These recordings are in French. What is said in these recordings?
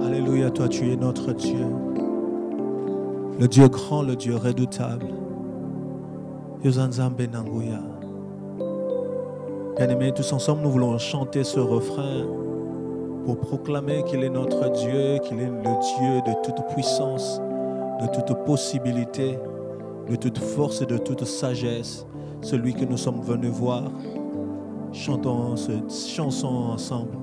Alléluia, toi tu es notre Dieu, le Dieu grand, le Dieu redoutable. Bien-aimés, tous ensemble, nous voulons chanter ce refrain pour proclamer qu'il est notre Dieu, qu'il est le Dieu de toute puissance, de toute possibilité, de toute force et de toute sagesse, celui que nous sommes venus voir. Chantons cette chanson ensemble.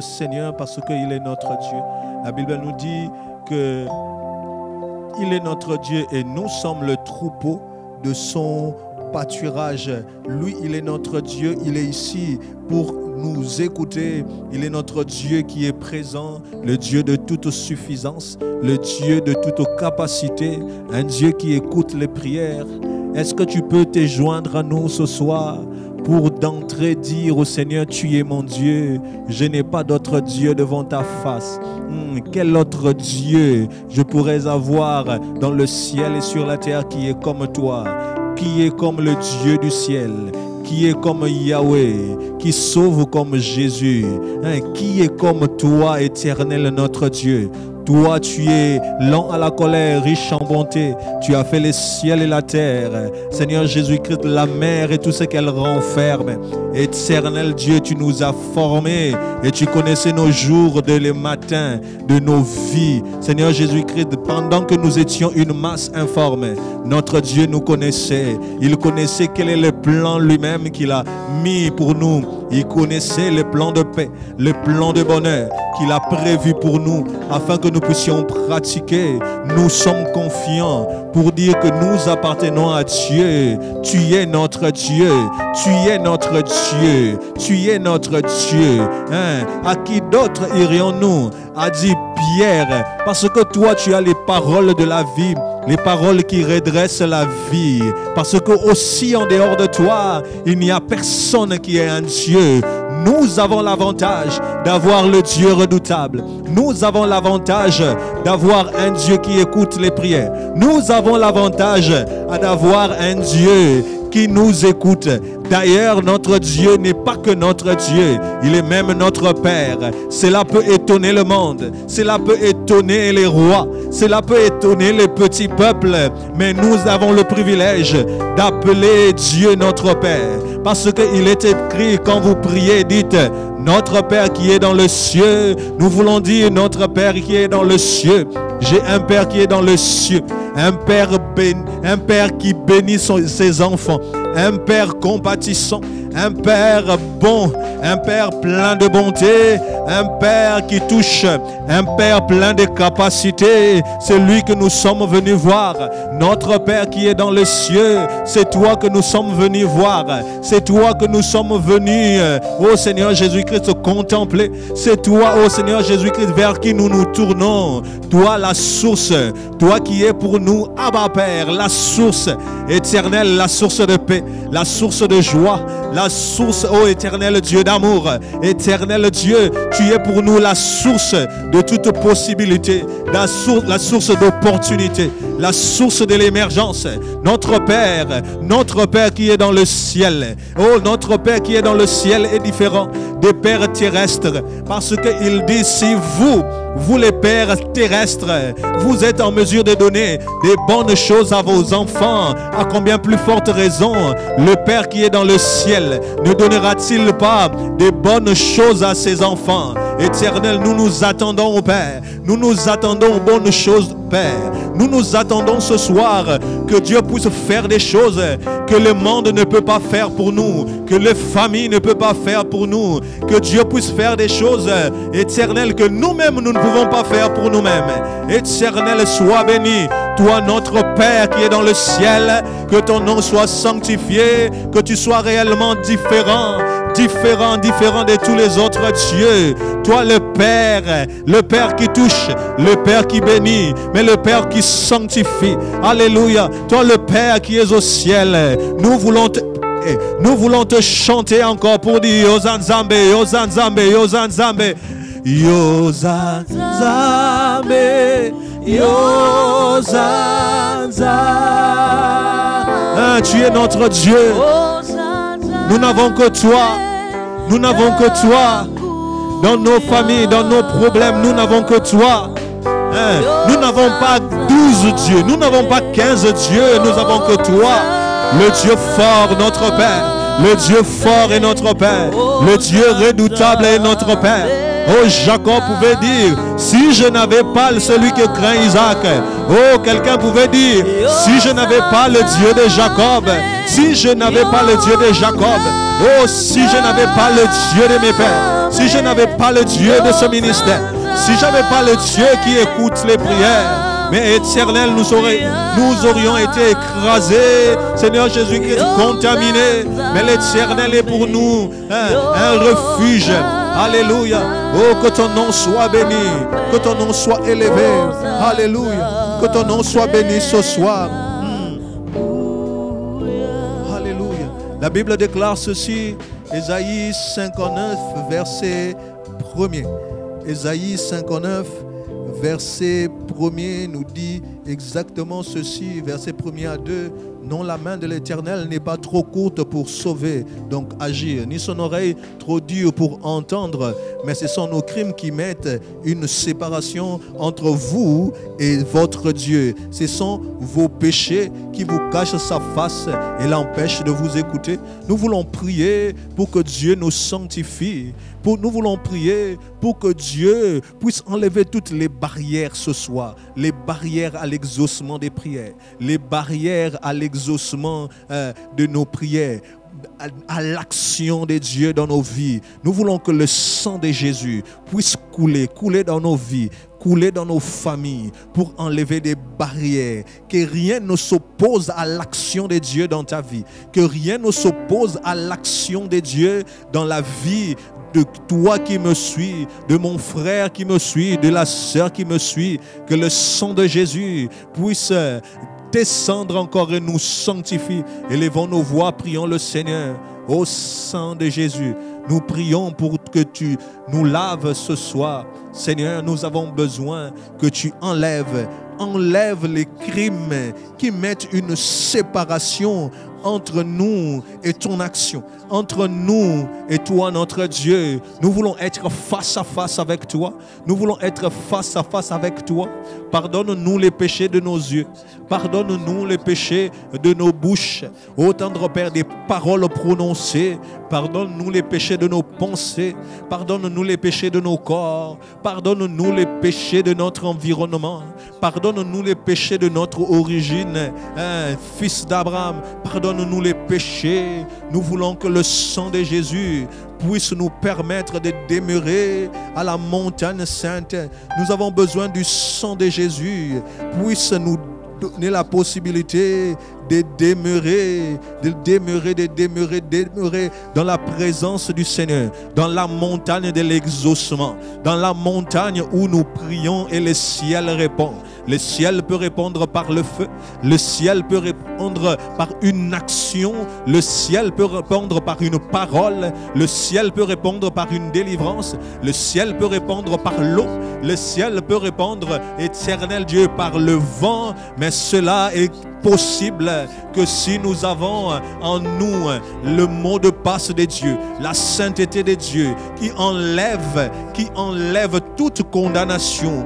Seigneur, parce qu'il est notre Dieu. La Bible nous dit qu'il est notre Dieu et nous sommes le troupeau de son pâturage. Lui, il est notre Dieu, il est ici pour nous écouter. Il est notre Dieu qui est présent, le Dieu de toute suffisance, le Dieu de toute capacité, un Dieu qui écoute les prières. Est-ce que tu peux te joindre à nous ce soir pour d'entrée dire au Seigneur, tu es mon Dieu, je n'ai pas d'autre Dieu devant ta face. Quel autre Dieu je pourrais avoir dans le ciel et sur la terre qui est comme toi, qui est comme le Dieu du ciel, qui est comme Yahweh, qui sauve comme Jésus, qui est comme toi, Éternel notre Dieu. Toi, tu es lent à la colère, riche en bonté. Tu as fait les ciels et la terre. Seigneur Jésus-Christ, la mer et tout ce qu'elle renferme. Éternel Dieu, tu nous as formés et tu connaissais nos jours dès le matin de nos vies. Seigneur Jésus-Christ, pendant que nous étions une masse informe, notre Dieu nous connaissait. Il connaissait quel est le plan lui-même qu'il a mis pour nous. Il connaissait le plan de paix, le plan de bonheur qu'il a prévu pour nous afin que nous puissions pratiquer. Nous sommes confiants pour dire que nous appartenons à Dieu. Tu es notre Dieu. Tu es notre Dieu. Tu es notre Dieu. À qui d'autre irions-nous? A dit Pierre, parce que toi tu as les paroles de la vie, les paroles qui redressent la vie. Parce que aussi en dehors de toi, il n'y a personne qui est un Dieu. Nous avons l'avantage d'avoir le Dieu redoutable. Nous avons l'avantage d'avoir un Dieu qui écoute les prières. Nous avons l'avantage d'avoir un Dieu qui nous écoute. D'ailleurs, notre Dieu n'est pas que notre Dieu, il est même notre Père. Cela peut étonner le monde, cela peut étonner les rois, cela peut étonner les petits peuples, mais nous avons le privilège d'appeler Dieu notre Père. Parce qu'il est écrit, quand vous priez, dites notre Père qui est dans le ciel. Nous voulons dire notre Père qui est dans le ciel. J'ai un Père qui est dans le ciel, un Père qui bénit ses enfants, un Père compatissant, un Père bon, un Père plein de bonté, un Père qui touche, un Père plein de capacités. C'est lui que nous sommes venus voir. Notre Père qui est dans les cieux, c'est toi que nous sommes venus voir. C'est toi que nous sommes venus, ô Seigneur Jésus-Christ, contempler. C'est toi, ô Seigneur Jésus-Christ, vers qui nous nous tournons. Toi, la source, toi qui es pour nous, Abba Père, la source éternelle, la source de paix, la source de joie, la source, ô éternel Dieu d'amour, éternel Dieu, tu es pour nous la source de toute possibilité, la source d'opportunité, la source de l'émergence. Notre Père qui est dans le ciel, oh notre Père qui est dans le ciel est différent des pères terrestres, parce qu'il dit si vous les pères terrestres, vous êtes en mesure de donner des bonnes choses à vos enfants, à combien plus forte raison le Père qui est dans le ciel ne donnera-t-il pas des bonnes choses à ses enfants? Éternel, nous nous attendons au Père, nous nous attendons aux bonnes choses, Père. Nous nous attendons ce soir que Dieu puisse faire des choses que le monde ne peut pas faire pour nous, que les familles ne peuvent pas faire pour nous, que Dieu puisse faire des choses éternelles que nous-mêmes nous ne pouvons pas faire pour nous-mêmes. Éternel, sois béni, toi notre Père qui est dans le ciel, que ton nom soit sanctifié, que tu sois réellement différent de tous les autres dieux. Toi le Père qui touche, le Père qui bénit, mais le Père qui sanctifie. Alléluia. Toi le Père qui es au ciel, nous voulons te chanter encore pour dire Yosan Zambe, Yosan Zambe, Yosan Zambe, Yosan Zambe, Yosan Zambe. Tu es notre Dieu. Nous n'avons que toi. Nous n'avons que toi. Dans nos familles, dans nos problèmes, nous n'avons que toi. Nous n'avons pas 12 dieux. Nous n'avons pas 15 dieux. Nous n'avons que toi. Le Dieu fort, notre Père. Le Dieu fort est notre Père. Le Dieu redoutable est notre Père. Oh, Jacob pouvait dire, si je n'avais pas celui que craint Isaac. Oh, quelqu'un pouvait dire, si je n'avais pas le Dieu de Jacob. Si je n'avais pas le Dieu de Jacob. Oh, si je n'avais pas le Dieu de mes pères. Si je n'avais pas le Dieu de ce ministère. Si je n'avais pas le Dieu qui écoute les prières. Mais éternel, nous aurions été écrasés, Seigneur Jésus-Christ, contaminés. Mais l'éternel est pour nous un refuge. Alléluia. Oh, que ton nom soit béni, que ton nom soit élevé. Alléluia. Que ton nom soit béni ce soir. Alléluia. La Bible déclare ceci, Ésaïe 59, verset 1er. Ésaïe 59, verset 1er nous dit exactement ceci, verset 1er à 2. Non, la main de l'Éternel n'est pas trop courte pour sauver, donc agir, ni son oreille trop dure pour entendre, mais ce sont nos crimes qui mettent une séparation entre vous et votre Dieu. Ce sont vos péchés qui vous cachent sa face et l'empêchent de vous écouter. Nous voulons prier pour que Dieu nous sanctifie. Nous voulons prier pour que Dieu puisse enlever toutes les barrières ce soir, les barrières à l'exaucement des prières, les barrières à l'exaucement de nos prières, à l'action de Dieu dans nos vies. Nous voulons que le sang de Jésus puisse couler dans nos vies, couler dans nos familles pour enlever des barrières, que rien ne s'oppose à l'action de Dieu dans ta vie, que rien ne s'oppose à l'action de Dieu dans la vie de toi qui me suis, de mon frère qui me suit, de la sœur qui me suit, que le sang de Jésus puisse descendre encore et nous sanctifier. Élevons nos voix, prions le Seigneur. Ô sang de Jésus, nous prions pour que tu nous laves ce soir. Seigneur, nous avons besoin que tu enlèves les crimes qui mettent une séparation entre nous et ton action, entre nous et toi, notre Dieu. Nous voulons être face à face avec toi. Nous voulons être face à face avec toi. Pardonne-nous les péchés de nos yeux. Pardonne-nous les péchés de nos bouches. Ô tendre Père, des paroles prononcées. Pardonne-nous les péchés de nos pensées. Pardonne-nous les péchés de nos corps. Pardonne-nous les péchés de notre environnement. Pardonne-nous les péchés de notre origine. Fils d'Abraham, pardonne-nous les péchés. Nous voulons que le sang de Jésus puisse nous permettre de demeurer à la montagne sainte. Nous avons besoin du sang de Jésus. Puisse nous donner la possibilité de demeurer dans la présence du Seigneur, dans la montagne de l'exaucement, dans la montagne où nous prions et le ciel répond. Le ciel peut répondre par le feu, le ciel peut répondre par une action, le ciel peut répondre par une parole, le ciel peut répondre par une délivrance, le ciel peut répondre par l'eau, le ciel peut répondre, éternel Dieu, par le vent, mais cela est possible que si nous avons en nous le mot de passe de Dieu, la sainteté de Dieu qui enlève toute condamnation,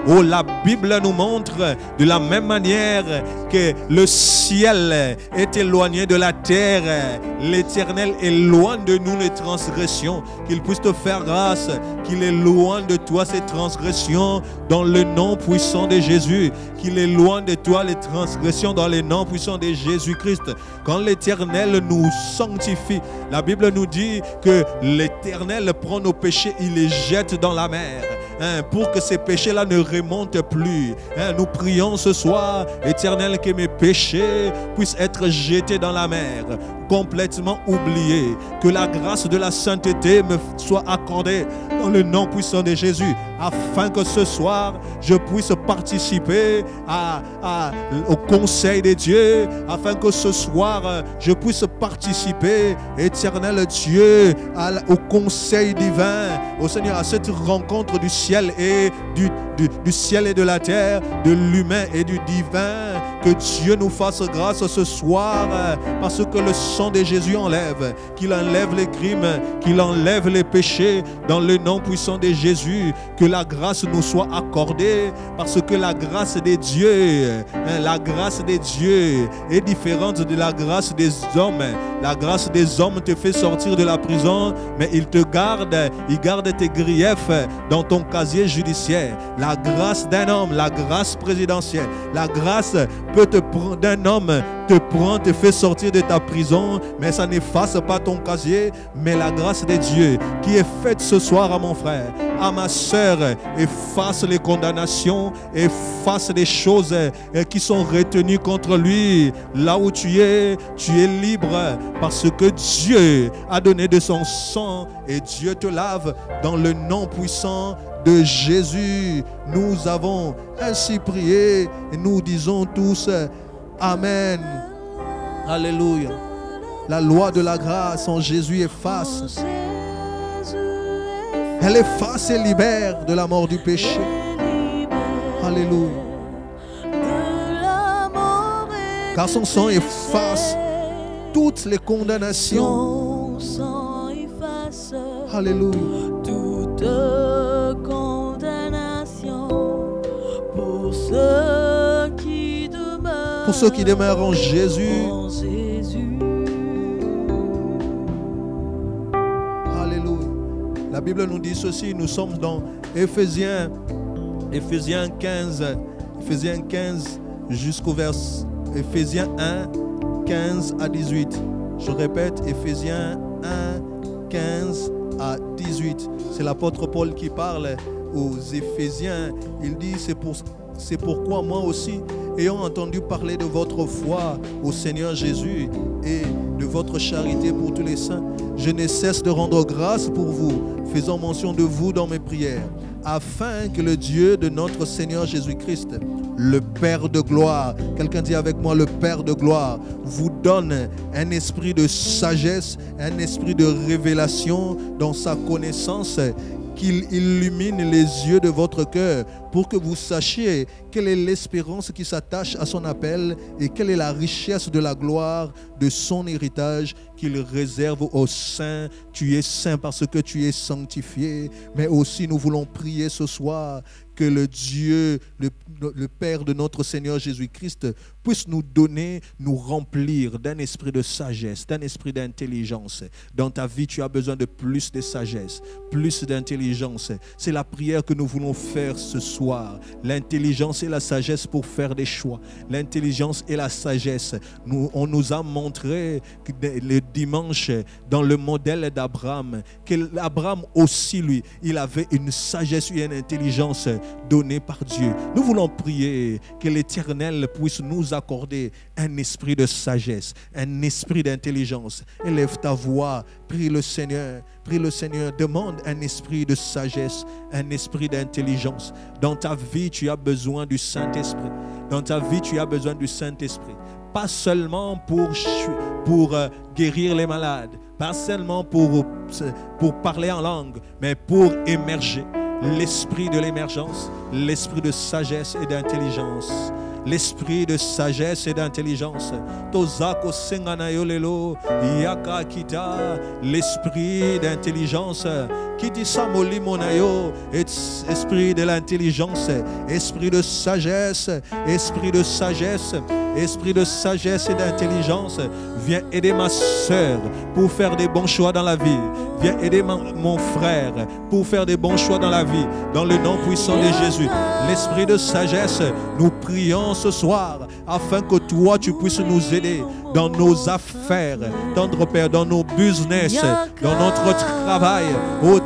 Oh, la Bible nous montre de la même manière que le ciel est éloigné de la terre, l'Éternel éloigne de nous les transgressions, qu'il puisse te faire grâce, qu'il éloigne de toi ces transgressions dans le nom puissant de Jésus, qu'il éloigne de toi les transgressions dans le nom puissant de Jésus-Christ. Quand l'Éternel nous sanctifie, la Bible nous dit que l'Éternel prend nos péchés, il les jette dans la mer. Pour que ces péchés-là ne remontent plus. Nous prions ce soir, Éternel, que mes péchés puissent être jetés dans la mer, complètement oubliés. Que la grâce de la sainteté me soit accordée dans le nom puissant de Jésus, afin que ce soir, je puisse participer au conseil de Dieu, afin que ce soir, je puisse participer, Éternel Dieu, au conseil divin, au Seigneur, à cette rencontre du ciel et du ciel et de la terre, de l'humain et du divin. Que Dieu nous fasse grâce ce soir, parce que le sang de Jésus enlève, qu'il enlève les crimes, qu'il enlève les péchés dans le nom puissant de Jésus. Que la grâce nous soit accordée, parce que la grâce de Dieu, est différente de la grâce des hommes. La grâce des hommes te fait sortir de la prison, mais il garde tes griefs dans ton casier judiciaire. La grâce d'un homme, la grâce présidentielle, la grâce d'un homme te fait sortir de ta prison, mais ça n'efface pas ton casier. Mais la grâce de Dieu qui est faite ce soir à mon frère, à ma sœur, efface les condamnations, efface les choses qui sont retenues contre lui. Là où tu es libre, parce que Dieu a donné de son sang et Dieu te lave dans le nom puissant de Jésus. Nous avons ainsi prié et nous disons tous Amen. Alléluia. La loi de la grâce en Jésus efface Elle efface et libère de la mort du péché. Alléluia. Car son sang efface toutes les condamnations. Alléluia. Toute condamnation pour ceux qui demeurent. Pour ceux qui demeurent en Jésus. Alléluia. La Bible nous dit ceci. Nous sommes dans Éphésiens 15 jusqu'au verset Éphésiens 1, 15 à 18. Je répète, Éphésiens 1, 15 à 18. C'est l'apôtre Paul qui parle aux Éphésiens. Il dit, c'est pourquoi moi aussi, ayant entendu parler de votre foi au Seigneur Jésus et de votre charité pour tous les saints, je ne cesse de rendre grâce pour vous, faisant mention de vous dans mes prières, afin que le Dieu de notre Seigneur Jésus-Christ, le Père de gloire, quelqu'un dit avec moi, le Père de gloire, vous donne un esprit de sagesse, un esprit de révélation dans sa connaissance, qu'il illumine les yeux de votre cœur pour que vous sachiez quelle est l'espérance qui s'attache à son appel et quelle est la richesse de la gloire de son héritage qu'il réserve aux saints. Tu es saint parce que tu es sanctifié, mais aussi nous voulons prier ce soir que le Dieu, le Père de notre Seigneur Jésus-Christ puisse nous donner, nous remplir d'un esprit de sagesse, d'un esprit d'intelligence. Dans ta vie, tu as besoin de plus de sagesse, plus d'intelligence. C'est la prière que nous voulons faire ce soir. L'intelligence et la sagesse pour faire des choix. L'intelligence et la sagesse. On nous a montré le dimanche dans le modèle d'Abraham qu'Abraham aussi, lui, il avait une sagesse et une intelligence donnée par Dieu. Nous voulons prier que l'Éternel puisse nous accorder un esprit de sagesse, un esprit d'intelligence. Élève ta voix, prie le Seigneur, demande un esprit de sagesse, un esprit d'intelligence. Dans ta vie, tu as besoin du Saint-Esprit. Dans ta vie, tu as besoin du Saint-Esprit. Pas seulement pour guérir les malades, pas seulement pour parler en langue, mais pour émerger. L'esprit de l'émergence, l'esprit de sagesse et d'intelligence. L'esprit de sagesse et d'intelligence. L'esprit d'intelligence. Esprit de l'intelligence, esprit de sagesse, esprit de sagesse, esprit de sagesse et d'intelligence. Viens aider ma soeur pour faire des bons choix dans la vie. Viens aider mon frère pour faire des bons choix dans la vie. Dans le nom puissant de Jésus. L'esprit de sagesse, nous prions ce soir afin que toi tu puisses nous aider dans nos affaires, tendre Père, dans nos business, dans notre travail. Ô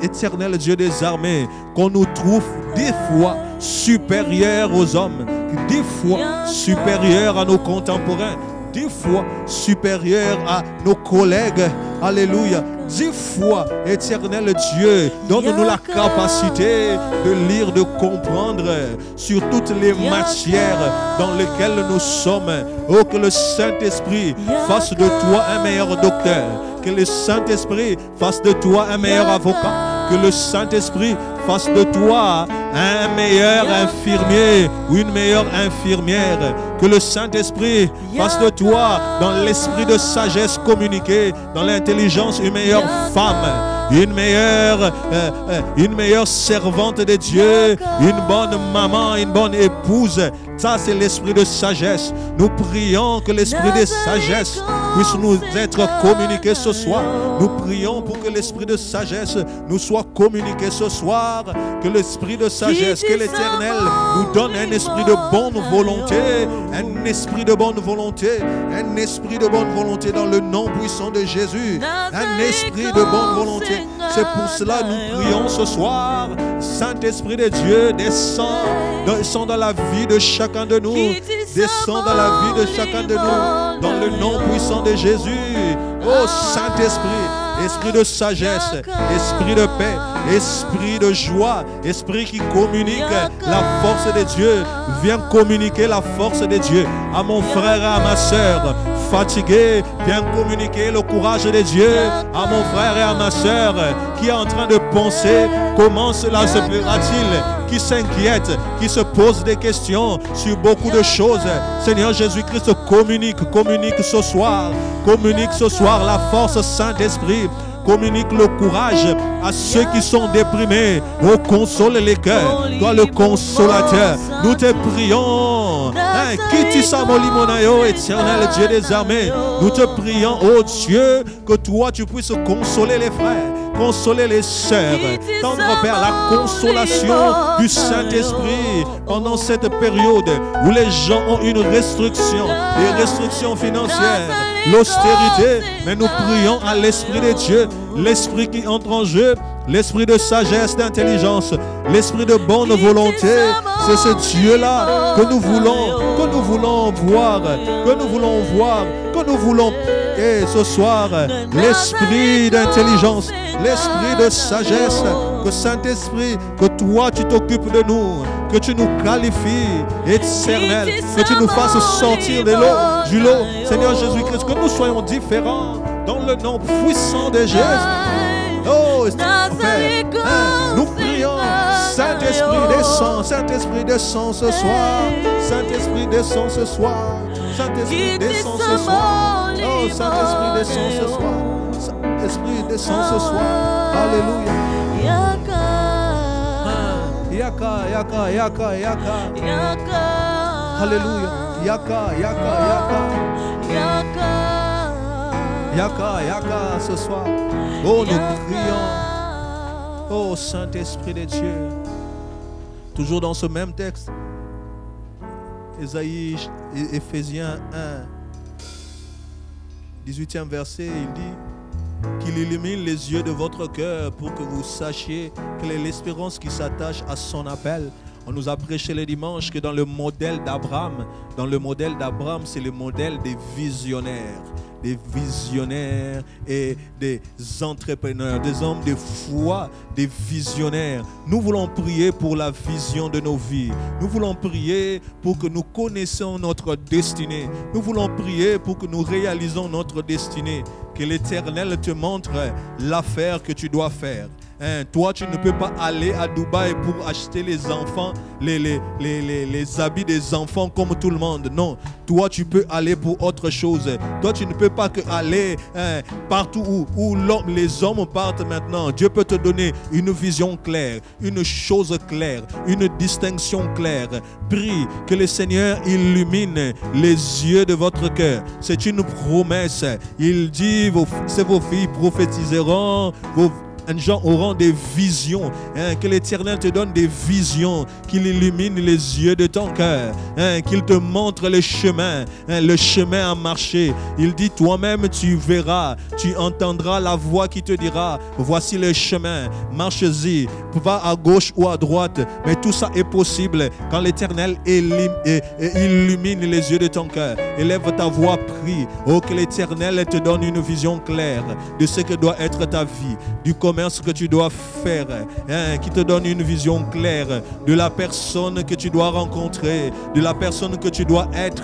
Éternel Dieu des armées, qu'on nous trouve 10 fois supérieurs aux hommes, 10 fois supérieurs à nos contemporains, 10 fois supérieurs à nos collègues. Alléluia. 10 fois, Éternel Dieu, donne-nous la capacité de lire, de comprendre sur toutes les matières dans lesquelles nous sommes. Oh, que le Saint-Esprit fasse de toi un meilleur docteur. Que le Saint-Esprit fasse de toi un meilleur avocat. Que le Saint-Esprit fasse de toi un meilleur infirmier ou une meilleure infirmière. Que le Saint-Esprit fasse de toi, dans l'esprit de sagesse communiquée, dans l'intelligence, une meilleure femme, une meilleure servante de Dieu, une bonne maman, une bonne épouse. Ça, c'est l'esprit de sagesse. Nous prions que l'esprit de sagesse puisse nous être communiqué ce soir. Nous prions pour que l'esprit de sagesse nous soit communiqué ce soir. Que l'esprit de sagesse, que l'Éternel nous donne un esprit de bonne volonté, un esprit de bonne volonté, un esprit de bonne volonté dans le nom puissant de Jésus. Un esprit de bonne volonté. C'est pour cela que nous prions ce soir. Saint-Esprit de Dieu, descends dans la vie de chacun de nous. Descends dans la vie de chacun de nous. Dans le nom puissant de Jésus. Oh Saint-Esprit, esprit de sagesse, esprit de paix, esprit de joie, esprit qui communique la force de Dieu. Viens communiquer la force de Dieu à mon frère et à ma soeur fatigué. Viens communiquer le courage de Dieu à mon frère et à ma soeur qui est en train de penser comment cela se fera-t-il, qui s'inquiète, qui se pose des questions sur beaucoup de choses. Seigneur Jésus-Christ, communique ce soir. Communique ce soir la force Saint-Esprit. Communique le courage à ceux qui sont déprimés. Oh, console les cœurs. Toi le consolateur, nous te prions. Kitisamolimonayo, éternel Dieu des armées. Nous te prions, oh Dieu, que toi tu puisses consoler les frères, consoler les sœurs, tendre Père la consolation du Saint-Esprit pendant cette période où les gens ont une restriction, des restrictions financières, l'austérité. Mais nous prions à l'Esprit de Dieu, l'Esprit qui entre en jeu, l'Esprit de sagesse, d'intelligence, l'Esprit de bonne volonté. C'est ce Dieu-là que nous voulons voir, que nous voulons. Et ce soir, l'Esprit d'intelligence, l'Esprit de sagesse, que Saint-Esprit, que toi tu t'occupes de nous, que tu nous qualifies, éternel, que tu nous fasses sortir de l'eau, du lot, Seigneur Jésus-Christ, que nous soyons différents dans le nom puissant de Jésus. Oh, Père, nous prions, Saint-Esprit descend ce soir, Saint-Esprit descend ce soir, Saint-Esprit descend ce soir, oh, Saint-Esprit descend ce soir, Saint-Esprit descend ce soir, Alléluia. Yaka, Alléluia, Yaka, ce soir. Oh, nous prions. Oh, Saint-Esprit de Dieu. Toujours dans ce même texte, Éphésiens 1, 18e verset, il dit qu'il illumine les yeux de votre cœur pour que vous sachiez quelle est l'espérance qui s'attache à son appel. On nous a prêché le dimanche que dans le modèle d'Abraham, c'est le modèle des visionnaires et des entrepreneurs, des hommes de foi, des visionnaires. Nous voulons prier pour la vision de nos vies. Nous voulons prier pour que nous connaissions notre destinée. Nous voulons prier pour que nous réalisons notre destinée. Que l'Éternel te montre l'affaire que tu dois faire. Toi, tu ne peux pas aller à Dubaï pour acheter les enfants, les habits des enfants comme tout le monde. Non, toi, tu peux aller pour autre chose. Toi, tu ne peux pas que aller partout où les hommes partent maintenant. Dieu peut te donner une vision claire, une chose claire, une distinction claire. Prie que le Seigneur illumine les yeux de votre cœur. C'est une promesse. Il dit, vos filles prophétiseront, vos gens auront des visions, que l'Éternel te donne des visions, qu'il illumine les yeux de ton cœur, qu'il te montre le chemin à marcher. Il dit, toi-même tu verras, tu entendras la voix qui te dira, voici le chemin, marche-y, va à gauche ou à droite. Mais tout ça est possible quand l'Éternel illumine les yeux de ton cœur. Élève ta voix, prie. Oh, que l'Éternel te donne une vision claire de ce que doit être ta vie, du commerce que tu dois faire, qui te donne une vision claire de la personne que tu dois rencontrer, de la personne que tu dois être,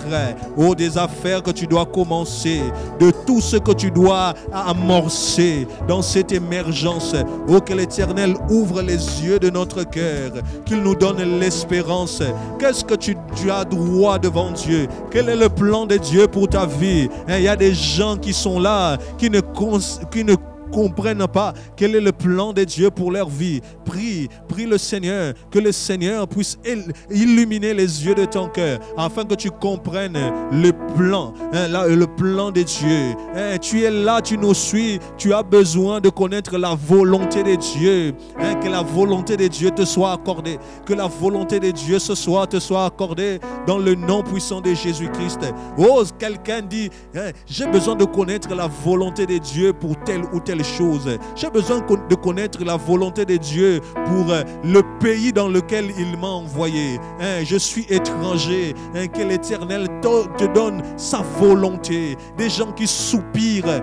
des affaires que tu dois commencer, de tout ce que tu dois amorcer dans cette émergence. Oh, que l'Éternel ouvre les yeux de notre cœur, qu'il nous donne l'espérance. Qu'est-ce que tu as droit devant Dieu? Quel est le plan de Dieu pour ta vie? Il y a des gens qui sont là, qui ne comprennent pas quel est le plan de Dieu pour leur vie. Prie le Seigneur, que le Seigneur puisse illuminer les yeux de ton cœur afin que tu comprennes le plan, le plan de Dieu. Tu es là, tu nous suis, tu as besoin de connaître la volonté de Dieu. Que la volonté de Dieu te soit accordée, que la volonté de Dieu te soit accordée dans le nom puissant de Jésus-Christ. Oh, quelqu'un dit, j'ai besoin de connaître la volonté de Dieu pour telle ou telle chose. J'ai besoin de connaître la volonté de Dieu pour le pays dans lequel il m'a envoyé. Je suis étranger. Que l'Éternel te donne sa volonté. Des gens qui soupirent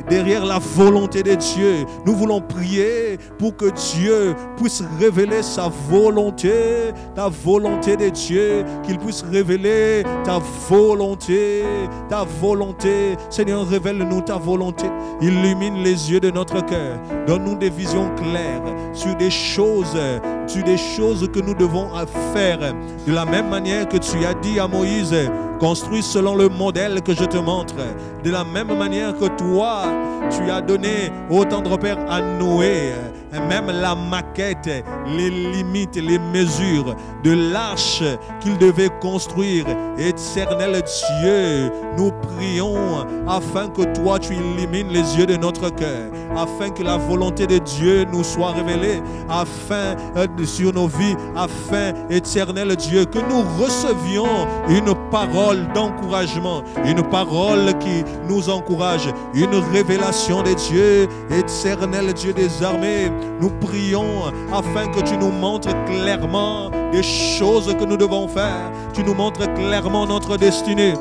derrière la volonté de Dieu. Nous voulons prier pour que Dieu puisse révéler sa volonté, ta volonté de Dieu, qu'il puisse révéler ta volonté, ta volonté. Seigneur, révèle-nous ta volonté. Illumine les yeux de notre cœur. Donne-nous des visions claires sur des choses que nous devons faire. De la même manière que tu as dit à Moïse, construis selon le modèle que je te montre. De la même manière que toi, tu as donné au tendre père à Noé, même la maquette, les limites, les mesures de l'arche qu'il devait construire. Éternel Dieu, nous prions afin que toi tu illumines les yeux de notre cœur, afin que la volonté de Dieu nous soit révélée, afin sur nos vies, afin, éternel Dieu, que nous recevions une parole d'encouragement, une parole qui nous encourage, une révélation de Dieu. Éternel Dieu des armées, nous prions afin que tu nous montres clairement des choses que nous devons faire. Tu nous montres clairement notre destinée,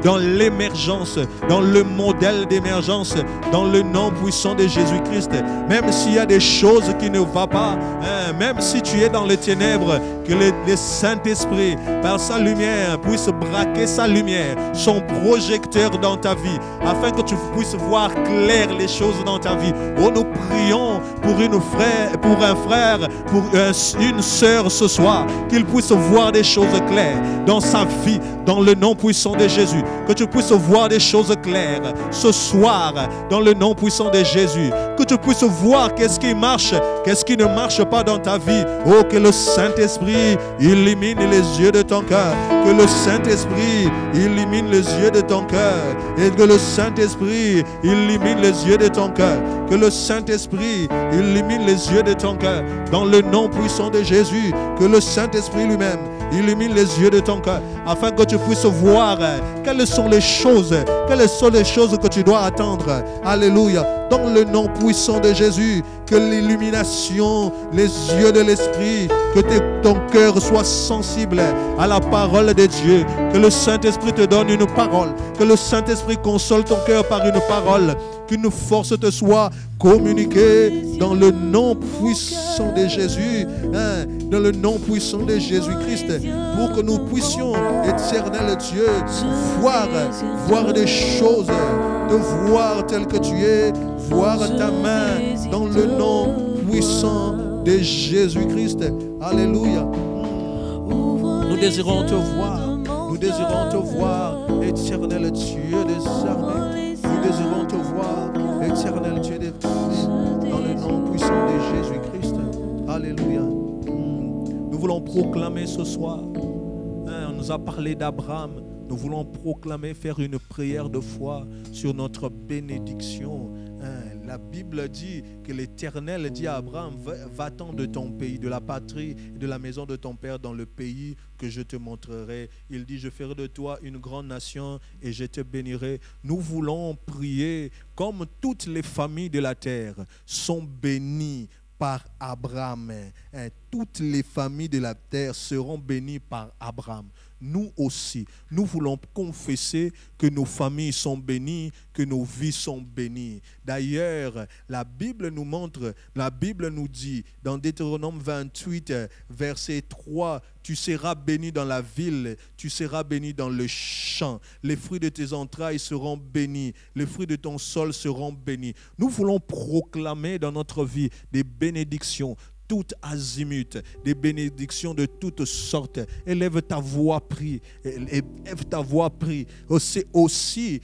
dans l'émergence, dans le modèle d'émergence, dans le nom puissant de Jésus-Christ. Même s'il y a des choses qui ne vont pas, même si tu es dans les ténèbres, que le Saint-Esprit, par sa lumière, puisse braquer sa lumière, son projecteur dans ta vie, afin que tu puisses voir clair les choses dans ta vie. Oh, nous prions pour un frère, pour une sœur ce soir, qu'il puisse voir des choses claires dans sa vie, dans le nom puissant de Jésus. Que tu puisses voir des choses claires ce soir, dans le nom puissant de Jésus. Que tu puisses voir qu'est-ce qui marche, qu'est-ce qui ne marche pas dans ta vie. Oh, que le Saint-Esprit illumine les yeux de ton cœur. Que le Saint-Esprit illumine les yeux de ton cœur. Et que le Saint-Esprit illumine les yeux de ton cœur. Que le Saint-Esprit illumine les yeux de ton cœur. Dans le nom puissant de Jésus. Que le Saint-Esprit lui-même illumine les yeux de ton cœur, afin que tu puisses voir quelles sont les choses que tu dois attendre. Alléluia. Dans le nom puissant de Jésus, que l'illumination, les yeux de l'Esprit, que ton cœur soit sensible à la parole de Dieu. Que le Saint-Esprit te donne une parole. Que le Saint-Esprit console ton cœur par une parole. Qu'une force te soit communiquée dans le nom puissant de Jésus, dans le nom puissant de Jésus-Christ, pour que nous puissions, éternel Dieu, voir des choses, te voir tel que tu es, voir ta main dans le nom puissant de Jésus-Christ. Alléluia. Nous désirons te voir, éternel Dieu des armées. Nous désirons te voir, éternel Dieu des armées, dans le nom puissant de Jésus-Christ. Alléluia. Nous voulons proclamer ce soir. On nous a parlé d'Abraham. Nous voulons proclamer, faire une prière de foi sur notre bénédiction. La Bible dit que l'Éternel dit à Abraham, va-t'en de ton pays, de la patrie, de la maison de ton père dans le pays que je te montrerai. Il dit, je ferai de toi une grande nation et je te bénirai. Nous voulons prier comme toutes les familles de la terre sont bénies par Abraham. Toutes les familles de la terre seront bénies par Abraham. Nous aussi, nous voulons confesser que nos familles sont bénies, que nos vies sont bénies. D'ailleurs, la Bible nous montre, la Bible nous dit dans Deutéronome 28, verset 3, tu seras béni dans la ville, tu seras béni dans le champ. Les fruits de tes entrailles seront bénis, les fruits de ton sol seront bénis. Nous voulons proclamer dans notre vie des bénédictions, toutes azimuts, des bénédictions de toutes sortes. Élève ta voix, prie. Élève ta voix, prie. C'est aussi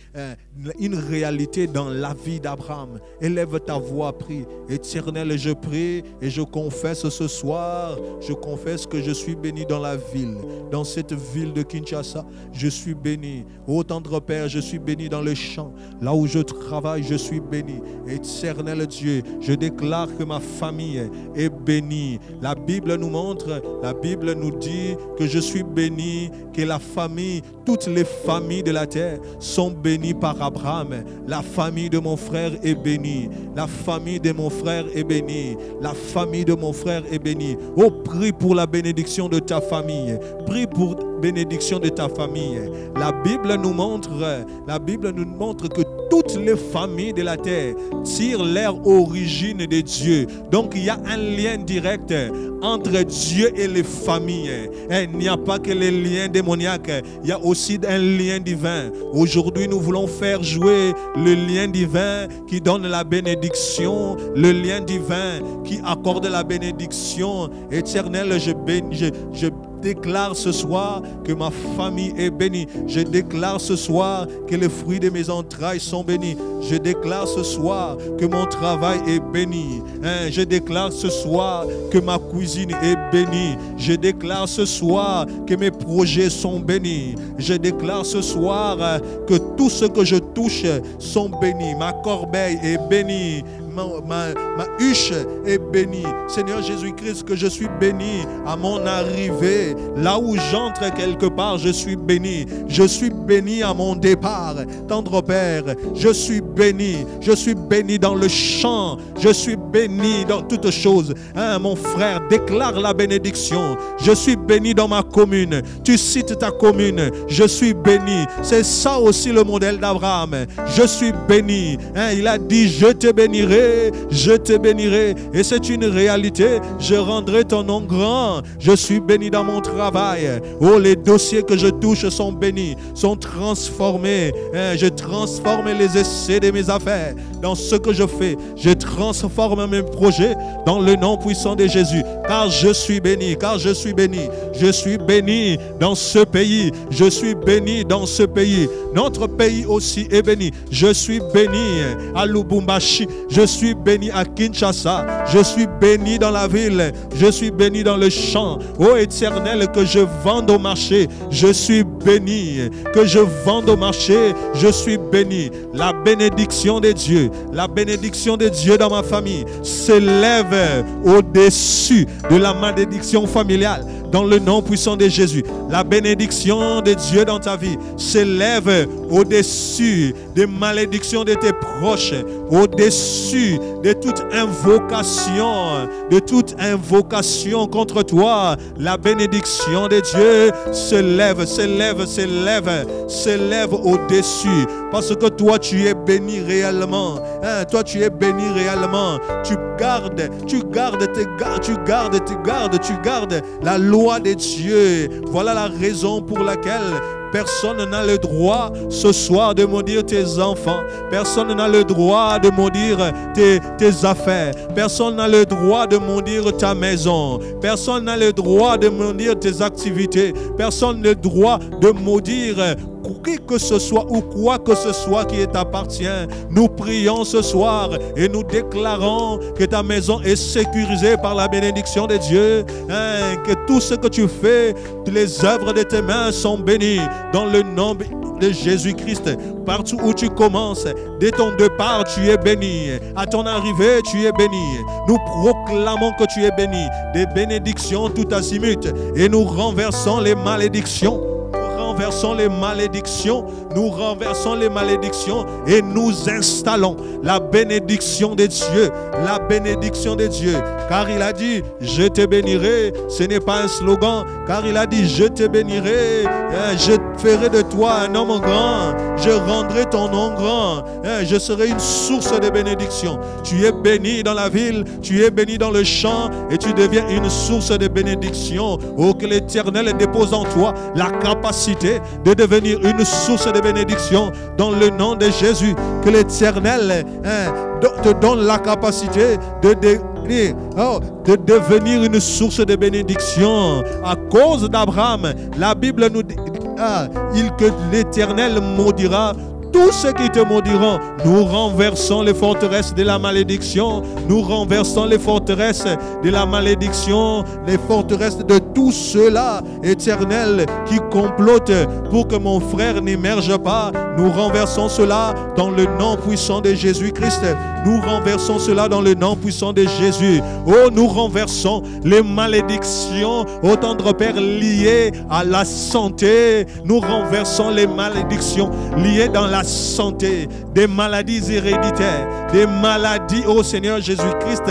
une réalité dans la vie d'Abraham. Élève ta voix, prie. Éternel, je prie et je confesse ce soir, je confesse que je suis béni dans la ville. Dans cette ville de Kinshasa, je suis béni. Ô tendre Père, je suis béni dans les champs. Là où je travaille, je suis béni. Éternel Dieu, je déclare que ma famille est bénie. La Bible nous montre, la Bible nous dit que je suis béni, que la famille, toutes les familles de la terre sont bénies par Abraham. La famille de mon frère est bénie. La famille de mon frère est bénie. La famille de mon frère est bénie. Oh, prie pour la bénédiction de ta famille. Prie pour bénédiction de ta famille. La Bible nous montre que toutes les familles de la terre tirent leur origine de Dieu. Donc il y a un lien direct entre Dieu et les familles. Il n'y a pas que les liens démoniaques, il y a aussi un lien divin. Aujourd'hui, nous voulons faire jouer le lien divin qui donne la bénédiction, le lien divin qui accorde la bénédiction éternelle. Je déclare ce soir que ma famille est bénie. Je déclare ce soir que les fruits de mes entrailles sont bénis. Je déclare ce soir que mon travail est béni. Je déclare ce soir que ma cuisine est bénie. Je déclare ce soir que mes projets sont bénis. Je déclare ce soir que tout ce que je touche sont bénis. Ma corbeille est bénie. Ma huche est bénie. Seigneur Jésus-Christ, que je suis béni à mon arrivée. Là où j'entre quelque part, je suis béni. Je suis béni à mon départ. Tendre Père, je suis béni. Je suis béni dans le champ. Je suis béni dans toutes choses. Mon frère, déclare la bénédiction. Je suis béni dans ma commune. Tu cites ta commune. Je suis béni. C'est ça aussi le modèle d'Abraham. Je suis béni. Il a dit, je te bénirai. Je te bénirai, et c'est une réalité. Je rendrai ton nom grand. Je suis béni dans mon travail. Oh, les dossiers que je touche sont bénis, sont transformés. Je transforme les essais de mes affaires dans ce que je fais. Je transforme mes projets dans le nom puissant de Jésus, car je suis béni, car je suis béni. Je suis béni dans ce pays. Je suis béni dans ce pays. Notre pays aussi est béni. Je suis béni à Lubumbashi. Je suis béni à Kinshasa. Je suis béni dans la ville. Je suis béni dans le champ. Ô Éternel, que je vende au marché, je suis béni. Que je vende au marché, je suis béni. La bénédiction de Dieu, la bénédiction de Dieu dans ma famille s'élève au-dessus de la malédiction familiale. Dans le nom puissant de Jésus, la bénédiction de Dieu dans ta vie s'élève au-dessus des malédictions de tes proches, au-dessus de toute invocation contre toi. La bénédiction de Dieu s'élève au-dessus, parce que toi tu es béni réellement. Toi tu es béni réellement. Tu gardes la loi de Dieu. Voilà la raison pour laquelle personne n'a le droit ce soir de maudire tes enfants. Personne n'a le droit de maudire tes affaires. Personne n'a le droit de maudire ta maison. Personne n'a le droit de maudire tes activités. Personne n'a le droit de maudire qui que ce soit ou quoi que ce soit qui t'appartient. Nous prions ce soir et nous déclarons que ta maison est sécurisée par la bénédiction de Dieu. Que tout ce que tu fais, les œuvres de tes mains sont bénies dans le nom de Jésus-Christ. Partout où tu commences, dès ton départ, tu es béni. À ton arrivée, tu es béni. Nous proclamons que tu es béni. Des bénédictions tout azimut. Et nous renversons les malédictions. Nous renversons les malédictions et nous installons la bénédiction de Dieu. La bénédiction de Dieu. Car il a dit, je te bénirai. Ce n'est pas un slogan. Car il a dit, je te bénirai. Je ferai de toi un homme grand. Je rendrai ton nom grand. Je serai une source de bénédiction. Tu es béni dans la ville. Tu es béni dans le champ. Et tu deviens une source de bénédiction. Oh, que l'Éternel dépose en toi la capacité de devenir une source de bénédiction dans le nom de Jésus. Que l'Éternel te donne la capacité de devenir une source de bénédiction. À cause d'Abraham, la Bible nous dit que l'Éternel maudira tous ceux qui te maudiront. Nous renversons les forteresses de la malédiction. Nous renversons les forteresses de la malédiction, les forteresses de tous ceux-là, Éternel, qui complotent pour que mon frère n'émerge pas. Nous renversons cela dans le nom puissant de Jésus-Christ. Nous renversons cela dans le nom puissant de Jésus. Oh, nous renversons les malédictions, ô tendre Père, liées à la santé. Nous renversons les malédictions liées dans la santé, des maladies héréditaires, des maladies, ô Seigneur Jésus-Christ,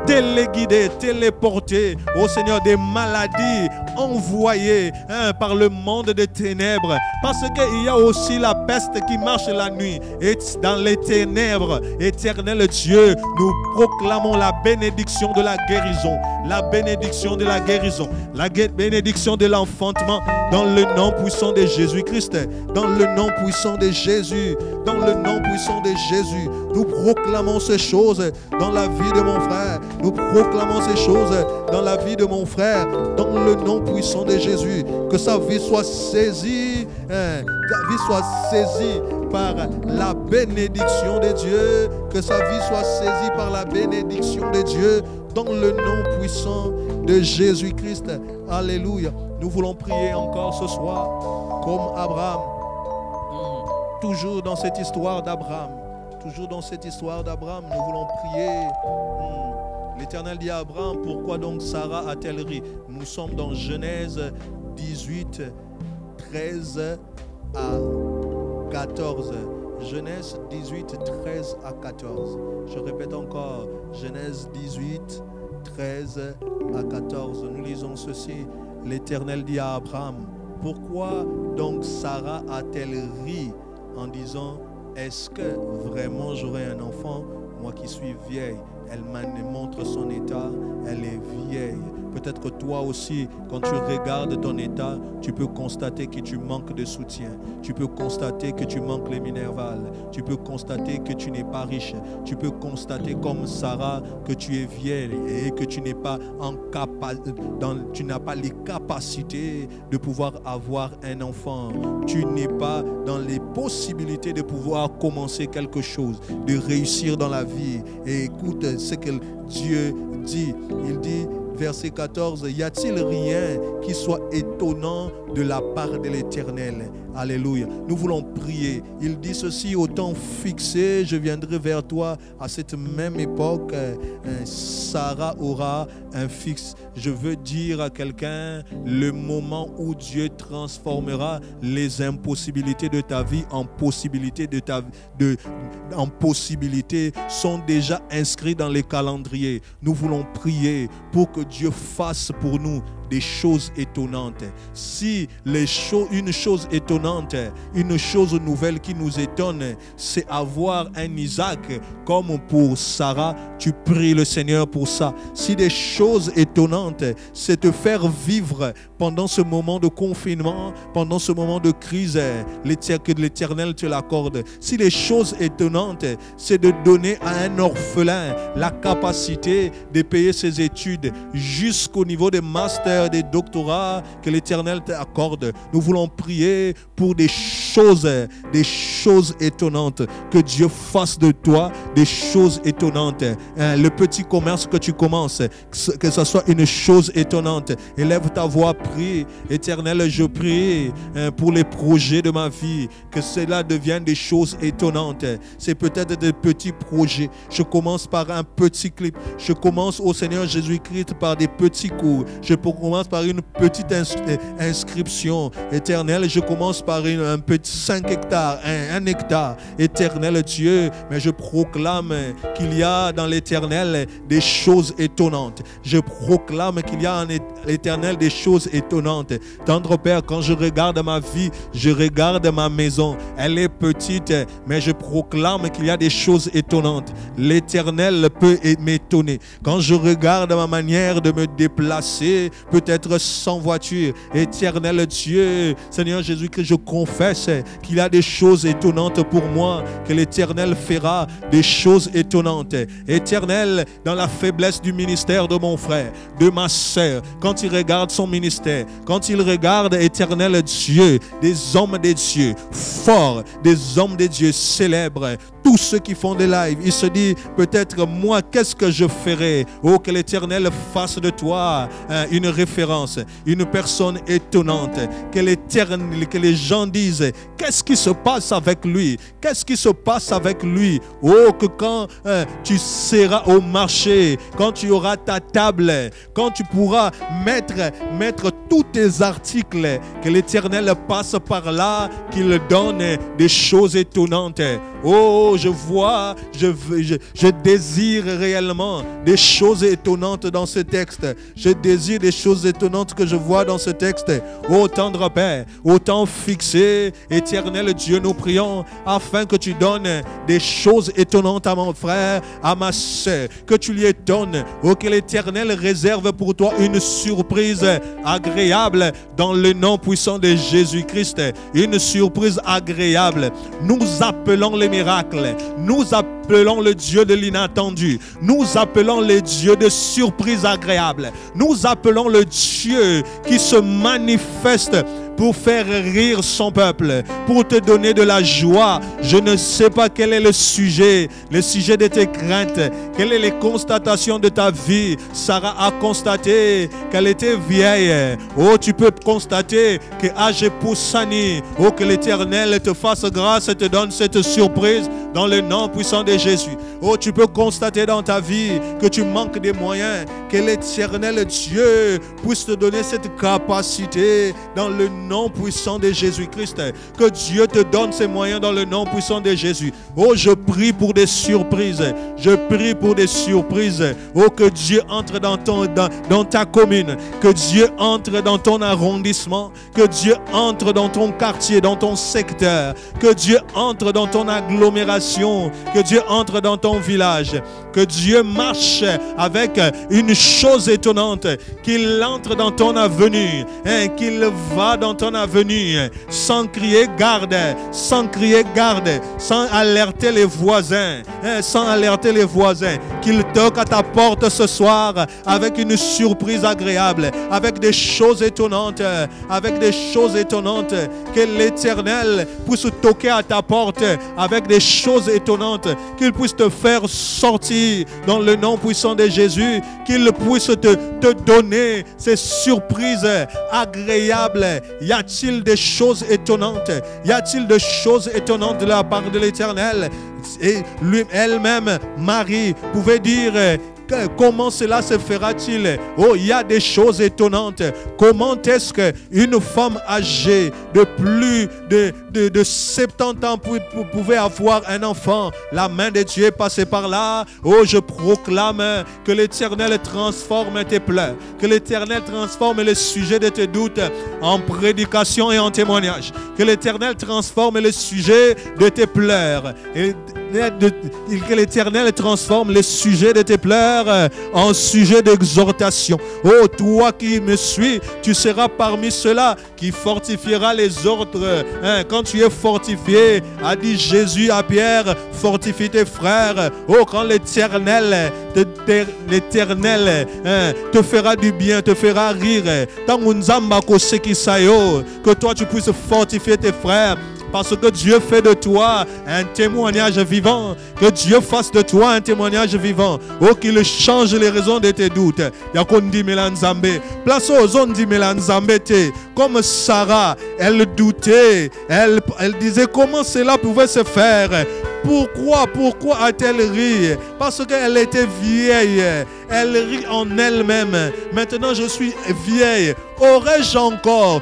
téléguidés, téléportés, oh Seigneur, des maladies envoyées par le monde des ténèbres. Parce qu'il y a aussi la peste qui marche la nuit. Et dans les ténèbres, éternel Dieu, nous proclamons la bénédiction de la guérison, la bénédiction de la guérison, la bénédiction de l'enfantement dans le nom puissant de Jésus-Christ, dans le nom puissant de Jésus, dans le nom puissant de Jésus. Nous proclamons ces choses dans la vie de mon frère. Nous proclamons ces choses dans la vie de mon frère, dans le nom puissant de Jésus. Que sa vie soit saisie, sa vie soit saisie par la bénédiction de Dieu. Que sa vie soit saisie par la bénédiction de Dieu, dans le nom puissant de Jésus-Christ. Alléluia. Nous voulons prier encore ce soir comme Abraham. Toujours dans cette histoire d'Abraham. Toujours dans cette histoire d'Abraham, nous voulons prier. L'Éternel dit à Abraham, pourquoi donc Sarah a-t-elle ri? Nous sommes dans Genèse 18, 13 à 14. Genèse 18, 13 à 14. Je répète encore, Genèse 18, 13 à 14. Nous lisons ceci. L'Éternel dit à Abraham, pourquoi donc Sarah a-t-elle ri en disant, est-ce que vraiment j'aurai un enfant, moi qui suis vieille? Elle montre son état, elle est vieille. Peut-être que toi aussi, quand tu regardes ton état, tu peux constater que tu manques de soutien. Tu peux constater que tu manques les minérales. Tu peux constater que tu n'es pas riche. Tu peux constater comme Sarah que tu es vieille et que tu n'es pas tu n'as pas les capacités de pouvoir avoir un enfant. Tu n'es pas dans les possibilités de pouvoir commencer quelque chose, de réussir dans la vie. Et écoute ce que Dieu dit. Il dit, verset 14, y a-t-il rien qui soit étonnant de la part de l'Éternel? Alléluia. Nous voulons prier. Il dit ceci, au temps fixé, je viendrai vers toi. À cette même époque, Sarah aura un fils. Je veux dire à quelqu'un, le moment où Dieu transformera les impossibilités de ta vie en possibilités en possibilités sont déjà inscrits dans les calendriers. Nous voulons prier pour que Dieu fasse pour nous des choses étonnantes. Si une chose étonnante, une chose nouvelle qui nous étonne, c'est avoir un Isaac comme pour Sarah, tu pries le Seigneur pour ça. Si des choses étonnantes, c'est te faire vivre pendant ce moment de confinement, pendant ce moment de crise, que l'Éternel te l'accorde. Si les choses étonnantes, c'est de donner à un orphelin la capacité de payer ses études jusqu'au niveau des masters, des doctorats que l'Éternel t'accorde. Nous voulons prier pour des choses étonnantes, que Dieu fasse de toi des choses étonnantes. Le petit commerce que tu commences, que ce soit une chose étonnante. Élève ta voix, prie. Éternel, je prie pour les projets de ma vie, que cela devienne des choses étonnantes. C'est peut-être des petits projets. Je commence par un petit clip. Je commence au Seigneur Jésus-Christ par des petits cours. Je commence par une petite inscription. Éternel, je commence par un petit 5 hectares, un hectare. Éternel Dieu, mais je proclame qu'il y a dans l'Éternel des choses étonnantes. Je proclame qu'il y a en l'Éternel des choses étonnantes. Tendre Père, quand je regarde ma vie, je regarde ma maison. Elle est petite, mais je proclame qu'il y a des choses étonnantes. L'Éternel peut m'étonner. Quand je regarde ma manière de me déplacer, peut-être sans voiture, Éternel Dieu, Seigneur Jésus-Christ, je confesse qu'il y a des choses étonnantes pour moi, que l'Éternel fera des choses étonnantes. Éternel, dans la faiblesse du ministère de mon frère, de ma sœur, quand il regarde son ministère, quand il regarde, Éternel Dieu, des hommes de Dieu forts, des hommes de Dieu célèbres, tous ceux qui font des lives, il se dit peut-être moi, qu'est-ce que je ferai? Oh, que l'Éternel fasse de toi une référence, une personne étonnante, que les gens disent qu'est-ce qui se passe avec lui? Qu'est-ce qui se passe avec lui? Oh, que quand tu seras au marché, quand tu auras ta table, quand tu pourras mettre tous tes articles, que l'Éternel passe par là, qu'il donne des choses étonnantes. Oh, je vois, je désire réellement des choses étonnantes dans ce texte. Je désire des choses étonnantes que je vois dans ce texte. Oh, tendre Père, autant fixé, éternel Dieu, nous prions afin que tu donnes des choses étonnantes à mon frère, à ma soeur, que tu lui étonnes. Oh, que l'Éternel réserve pour toi une surprise agréable dans le nom puissant de Jésus-Christ. Une surprise agréable. Nous appelons les miracles. Nous appelons le Dieu de l'inattendu. Nous appelons le Dieu de surprises agréables. Nous appelons le Dieu qui se manifeste pour faire rire son peuple, pour te donner de la joie. Je ne sais pas quel est le sujet de tes craintes, quelles sont les constatations de ta vie. Sarah a constaté qu'elle était vieille. Oh, tu peux constater que âge poussani. Oh, que l'Éternel te fasse grâce et te donne cette surprise dans le nom puissant de Jésus. Oh, tu peux constater dans ta vie que tu manques des moyens, que l'Éternel Dieu puisse te donner cette capacité dans le nom puissant de Jésus-Christ. Que Dieu te donne ces moyens dans le nom puissant de Jésus. Oh, je prie pour des surprises. Je prie pour des surprises. Oh, que Dieu entre dans ta commune. Que Dieu entre dans ton arrondissement. Que Dieu entre dans ton quartier, dans ton secteur. Que Dieu entre dans ton agglomération. Que Dieu entre dans ton village. Que Dieu marche avec une chose étonnante. Qu'il entre dans ton avenue. Qu'il va dans ton avenue sans crier garde, sans crier garde, sans alerter les voisins, sans alerter les voisins. Qu'il toque à ta porte ce soir avec une surprise agréable, avec des choses étonnantes, avec des choses étonnantes. Que l'Éternel puisse toquer à ta porte avec des choses étonnantes, qu'il puisse te faire sortir dans le nom puissant de Jésus, qu'il puisse te donner ces surprises agréables. Y a-t-il des choses étonnantes? Y a-t-il des choses étonnantes de la part de l'Éternel? Et elle-même, Marie, pouvait dire: comment cela se fera-t-il? Oh, il y a des choses étonnantes. Comment est-ce qu'une femme âgée de plus de 70 ans pouvait avoir un enfant? La main de Dieu est passée par là. Oh, je proclame que l'Éternel transforme tes pleurs, que l'Éternel transforme le sujet de tes doutes en prédication et en témoignage, que l'Éternel transforme le sujet de tes pleurs et que l'Éternel transforme le sujet de tes pleurs en sujet d'exhortation. Oh, toi qui me suis, tu seras parmi ceux-là qui fortifiera les autres. Quand tu es fortifié, a dit Jésus à Pierre, fortifie tes frères. Oh, quand l'Éternel te fera du bien, te fera rire. Que toi tu puisses fortifier tes frères. Parce que Dieu fait de toi un témoignage vivant. Que Dieu fasse de toi un témoignage vivant. Oh, qu'il change les raisons de tes doutes. Yakondi Melanzambe. Place aux zones di Melanzambe. Comme Sarah, elle doutait. Elle disait comment cela pouvait se faire. Pourquoi a-t-elle ri? Parce qu'elle était vieille. Elle rit en elle-même. Maintenant je suis vieille. Aurais-je encore?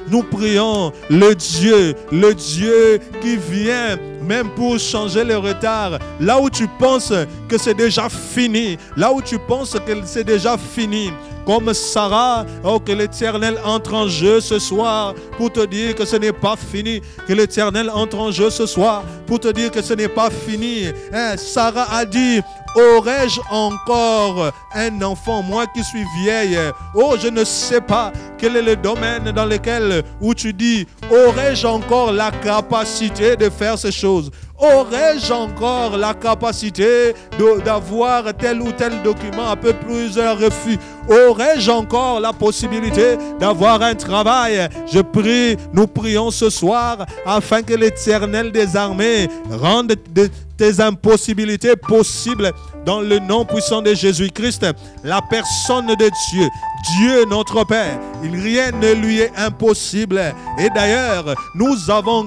Nous prions le Dieu qui vient même pour changer le retard. Là où tu penses que c'est déjà fini. Là où tu penses que c'est déjà fini. Comme Sarah, oh, que l'Éternel entre en jeu ce soir pour te dire que ce n'est pas fini. Que l'Éternel entre en jeu ce soir pour te dire que ce n'est pas fini. Sarah a dit: aurais-je encore un enfant, moi qui suis vieille? Oh, je ne sais pas quel est le domaine dans lequel où tu dis: aurais-je encore la capacité de faire ces choses? Aurais-je encore la capacité d'avoir tel ou tel document après plusieurs refus? Aurais-je encore la possibilité d'avoir un travail? Je prie, nous prions ce soir afin que l'Éternel des armées rende tes impossibilités possibles dans le nom puissant de Jésus-Christ. La personne de Dieu, Dieu notre Père, rien ne lui est impossible. Et d'ailleurs, nous avons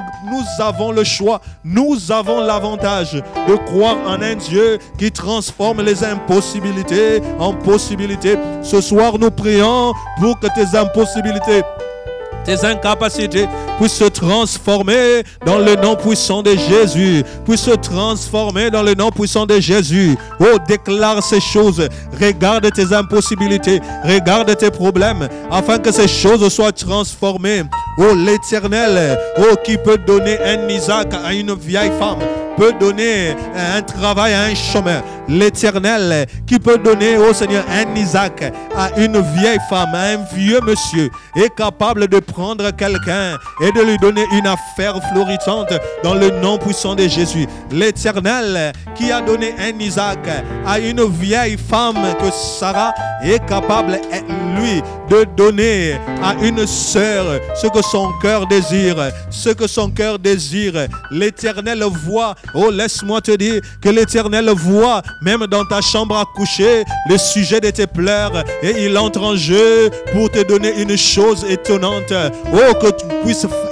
le choix, nous avons l'avantage de croire en un Dieu qui transforme les impossibilités en possibilités. Ce soir, nous prions pour que tes impossibilités, tes incapacités puissent se transformer dans le nom puissant de Jésus. Puissent se transformer dans le nom puissant de Jésus. Oh, déclare ces choses. Regarde tes impossibilités. Regarde tes problèmes. Afin que ces choses soient transformées. Oh, l'Éternel, oh, qui peut donner un Isaac à une vieille femme, peut donner un travail à un chômeur. L'Éternel qui peut donner au Seigneur un Isaac à une vieille femme, à un vieux monsieur, est capable de prendre quelqu'un et de lui donner une affaire florissante dans le nom puissant de Jésus. L'Éternel qui a donné un Isaac à une vieille femme que Sarah est capable, lui, de donner à une sœur ce que son cœur désire. Ce que son cœur désire. L'Éternel voit. Oh, laisse-moi te dire que l'Éternel voit même dans ta chambre à coucher le sujet de tes pleurs et il entre en jeu pour te donner une chose étonnante. Oh,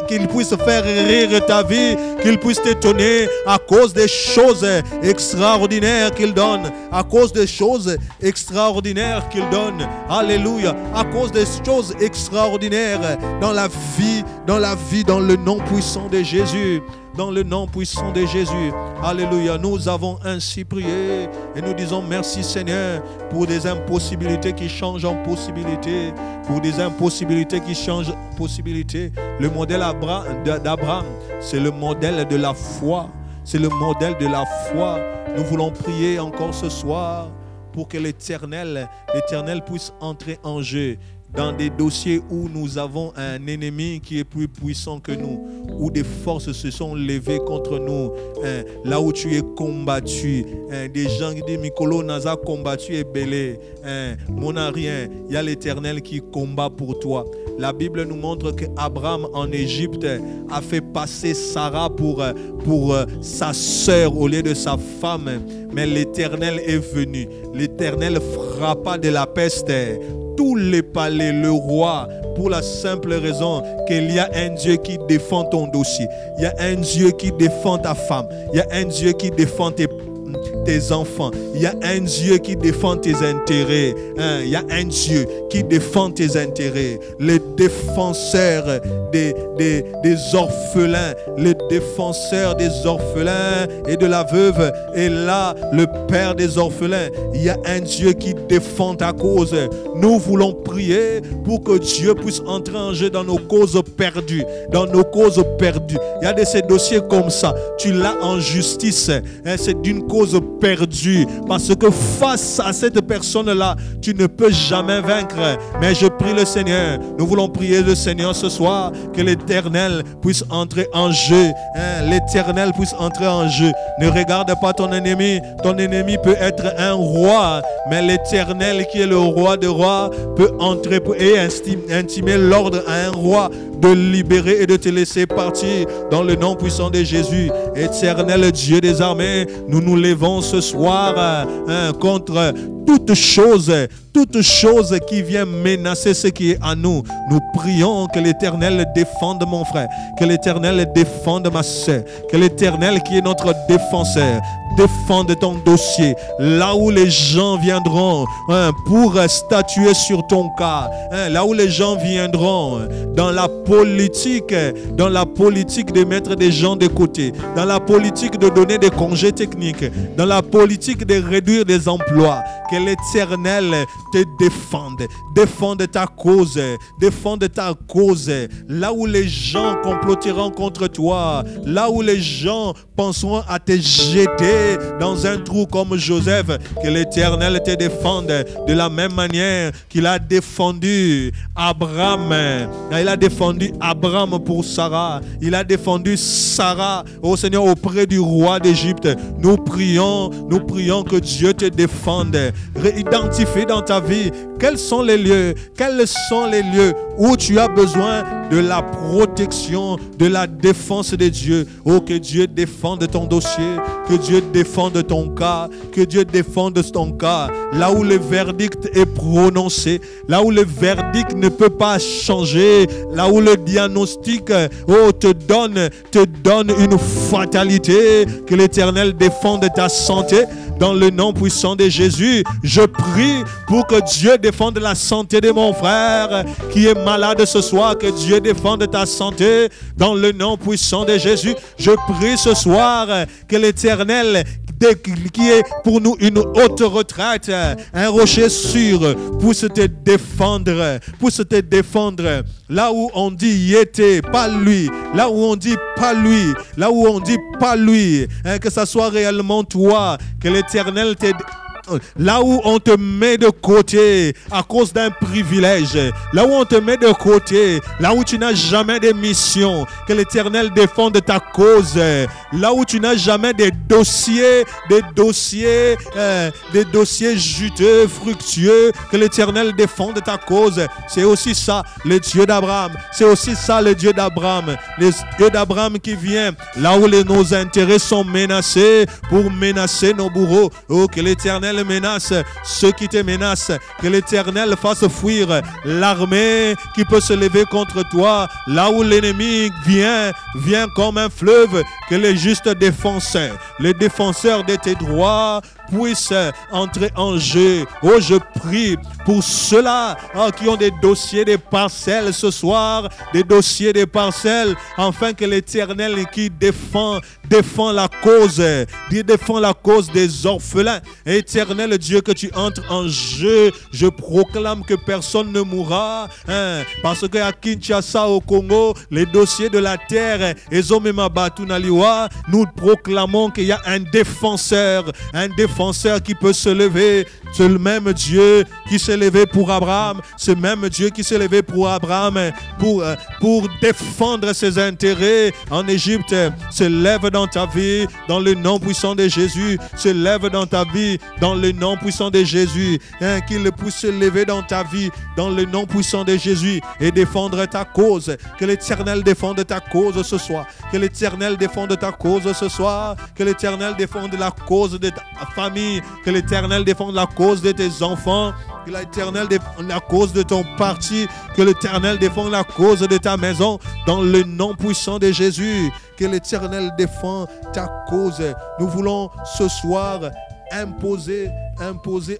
qu'il puisse faire rire ta vie, qu'il puisse t'étonner à cause des choses extraordinaires qu'il donne, à cause des choses extraordinaires qu'il donne. Alléluia, à cause des choses extraordinaires dans la vie, dans le nom puissant de Jésus. Dans le nom puissant de Jésus. Alléluia. Nous avons ainsi prié et nous disons merci Seigneur pour des impossibilités qui changent en possibilités. Pour des impossibilités qui changent en possibilités. Le modèle d'Abraham, c'est le modèle de la foi. C'est le modèle de la foi. Nous voulons prier encore ce soir pour que l'Éternel puisse entrer en jeu dans des dossiers où nous avons un ennemi qui est plus puissant que nous, où des forces se sont levées contre nous, là où tu es combattu, des gens qui disent Mikolo Naza combattu et belé, mon rien, il y a l'Éternel qui combat pour toi. La Bible nous montre qu'Abraham en Égypte a fait passer Sarah pour sa sœur au lieu de sa femme, mais l'Éternel est venu. L'Éternel frappa de la peste tous les palais, le roi, pour la simple raison qu'il y a un Dieu qui défend ton dossier. Il y a un Dieu qui défend ta femme. Il y a un Dieu qui défend tes enfants. Il y a un Dieu qui défend tes intérêts. Il y a un Dieu qui défend tes intérêts. Les défenseurs des orphelins, les défenseurs des orphelins et de la veuve. Et là, le Père des orphelins. Il y a un Dieu qui défend ta cause. Nous voulons prier pour que Dieu puisse entrer en jeu dans nos causes perdues. Dans nos causes perdues. Il y a de ces dossiers comme ça. Tu l'as en justice. C'est d'une cause perdue. Parce que face à cette personne-là, tu ne peux jamais vaincre. Mais je prie le Seigneur. Nous voulons prier le Seigneur ce soir. Que l'Éternel puisse entrer en jeu. L'Éternel puisse entrer en jeu. Ne regarde pas ton ennemi. Ton ennemi peut être un roi. Mais l'Éternel qui est le roi de rois peut entrer et intimer l'ordre à un roi de libérer et de te laisser partir dans le nom puissant de Jésus. Éternel Dieu des armées, nous nous levons ce soir contre toute chose qui vient menacer ce qui est à nous. Nous prions que l'Éternel défende mon frère, que l'Éternel défende ma soeur, que l'Éternel qui est notre défenseur défende ton dossier. Là où les gens viendront pour statuer sur ton cas, là où les gens viendront dans la politique de mettre des gens de côté, dans la politique de donner des congés techniques, dans la politique de réduire des emplois, que l'Éternel te défende ta cause, là où les gens comploteront contre toi, là où les gens penseront à te jeter dans un trou comme Joseph, que l'Éternel te défende de la même manière qu'il a défendu Abraham. Il a défendu Abraham pour Sarah. Il a défendu Sarah, au Seigneur, auprès du roi d'Égypte. Nous prions que Dieu te défende. Réidentifie dans ta vie quels sont les lieux où tu as besoin de la protection, de la défense de Dieu. Oh, que Dieu défende ton dossier, que Dieu défende ton cas, que Dieu défende ton cas. Là où le verdict est prononcé, là où le verdict ne peut pas changer, là où le diagnostic te donne une fatalité, que l'Éternel défende ta santé, dans le nom puissant de Jésus. Je prie pour que Dieu défende la santé de mon frère qui est malade ce soir, que Dieu défende ta santé dans le nom puissant de Jésus. Je prie ce soir que l'Éternel, qui est pour nous une haute retraite, un rocher sûr, puisse te défendre, là où on dit y était, pas lui, là où on dit pas lui, là où on dit pas lui, que ça soit réellement toi, que l'Éternel t'aide. Là où on te met de côté à cause d'un privilège, là où on te met de côté, là où tu n'as jamais de mission, que l'Éternel défende ta cause, là où tu n'as jamais des dossiers juteux, fructueux, que l'Éternel défende ta cause. C'est aussi ça le Dieu d'Abraham, c'est aussi ça le Dieu d'Abraham, le Dieu d'Abraham qui vient là où nos intérêts sont menacés pour menacer nos bourreaux. Oh, que l'Éternel menace ceux qui te menacent, que l'Éternel fasse fuir l'armée qui peut se lever contre toi, là où l'ennemi vient comme un fleuve, que les justes défenseurs, les défenseurs de tes droits puissent entrer en jeu. Oh, je prie pour ceux-là qui ont des dossiers, des parcelles ce soir, des dossiers, des parcelles, afin que l'Éternel qui défend la cause des orphelins. Éternel Dieu, que tu entres en jeu. Je proclame que personne ne mourra, parce qu'à Kinshasa, au Congo, les dossiers de la terre, nous proclamons qu'il y a un défenseur qui peut se lever. C'est le même Dieu qui s'est levé pour Abraham, ce même Dieu qui s'est levé pour Abraham pour défendre ses intérêts en Égypte, se lève dans ta vie dans le nom puissant de Jésus. Se lève dans ta vie dans le nom puissant de Jésus. Qu'il puisse se lever dans ta vie dans le nom puissant de Jésus et défendre ta cause. Que l'Éternel défende ta cause ce soir. Que l'Éternel défende ta cause ce soir. Que l'Éternel défende la cause de ta famille. Que l'Éternel défende la cause de tes enfants. Que l'Éternel défende la cause de ton parti. Que l'Éternel défende la cause de ta maison dans le nom puissant de Jésus. Que l'Éternel défend ta cause. Nous voulons ce soir imposer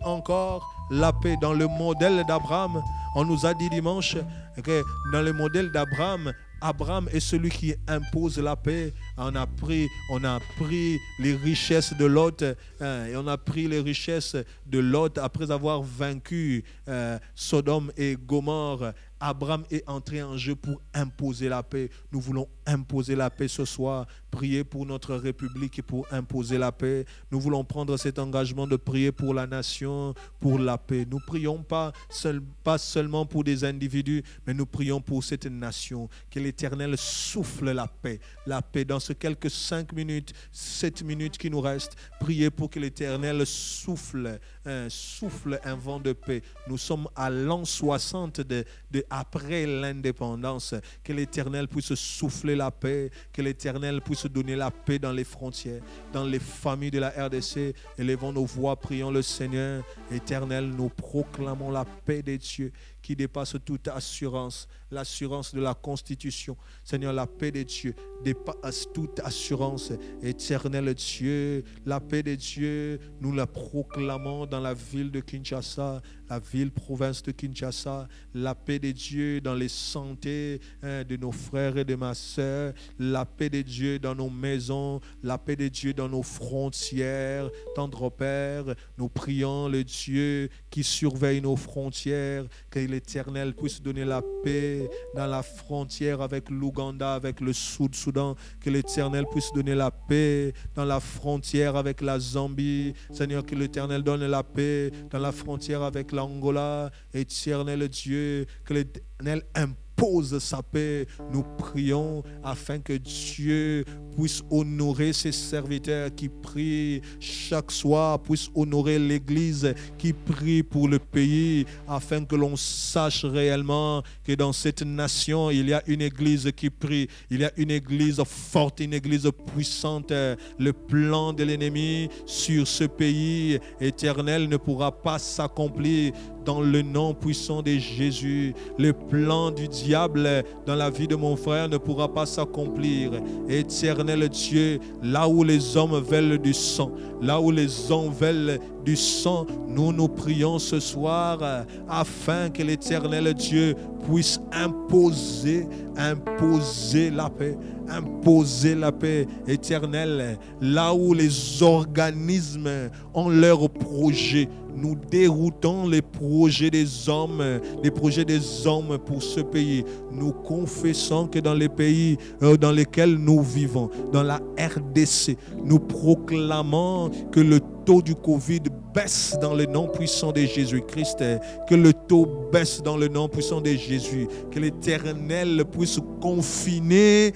encore la paix dans le modèle d'Abraham. On nous a dit dimanche que dans le modèle d'Abraham, Abraham est celui qui impose la paix. On a pris les richesses de Lot, et on a pris les richesses de Lot après avoir vaincu Sodome et Gomorrhe. Abraham est entré en jeu pour imposer la paix. Nous voulons imposer la paix ce soir, prier pour notre République et pour imposer la paix. Nous voulons prendre cet engagement de prier pour la nation, pour la paix. Nous ne prions pas seulement pour des individus, mais nous prions pour cette nation. Que l'Éternel souffle la paix dans ces quelques 5 minutes, 7 minutes qui nous restent. Priez pour que l'Éternel souffle un vent de paix. Nous sommes à l'an 60 après l'indépendance. Que l'Éternel puisse souffler la paix, que l'Éternel puisse donner la paix dans les frontières, dans les familles de la RDC. Élevons nos voix, prions le Seigneur. Éternel, nous proclamons la paix des dieux qui dépasse toute assurance, l'assurance de la Constitution. Seigneur, la paix de Dieu dépasse toute assurance. Éternel Dieu, la paix de Dieu, nous la proclamons dans la ville de Kinshasa, la ville-province de Kinshasa, la paix de Dieu dans les santé de nos frères et de ma sœur, la paix de Dieu dans nos maisons, la paix de Dieu dans nos frontières. Tendre Père, nous prions le Dieu qui surveille nos frontières, que l'Éternel puisse donner la paix dans la frontière avec l'Ouganda, avec le Sud-Soudan, que l'Éternel puisse donner la paix dans la frontière avec la Zambie. Seigneur, que l'Éternel donne la paix dans la frontière avec l'Angola. Éternel Dieu, que l'Éternel impose sa paix. Nous prions afin que Dieu puisse honorer ses serviteurs qui prient chaque soir, puisse honorer l'Église qui prie pour le pays, afin que l'on sache réellement que dans cette nation, il y a une Église qui prie, il y a une Église forte, une Église puissante. Le plan de l'ennemi sur ce pays éternel ne pourra pas s'accomplir dans le nom puissant de Jésus. Le plan du diable dans la vie de mon frère ne pourra pas s'accomplir. Éternel éternel Dieu, là où les hommes veulent du sang, là où les hommes veulent du sang, nous prions ce soir afin que l'éternel Dieu puisse imposer la paix éternelle, là où les organismes ont leurs projets. Nous déroutons les projets des hommes pour ce pays. Nous confessons que dans les pays dans lesquels nous vivons, dans la RDC, nous proclamons que le taux du Covid baisse dans le nom puissant de Jésus-Christ, que le taux baisse dans le nom puissant de Jésus, que l'Éternel puisse confiner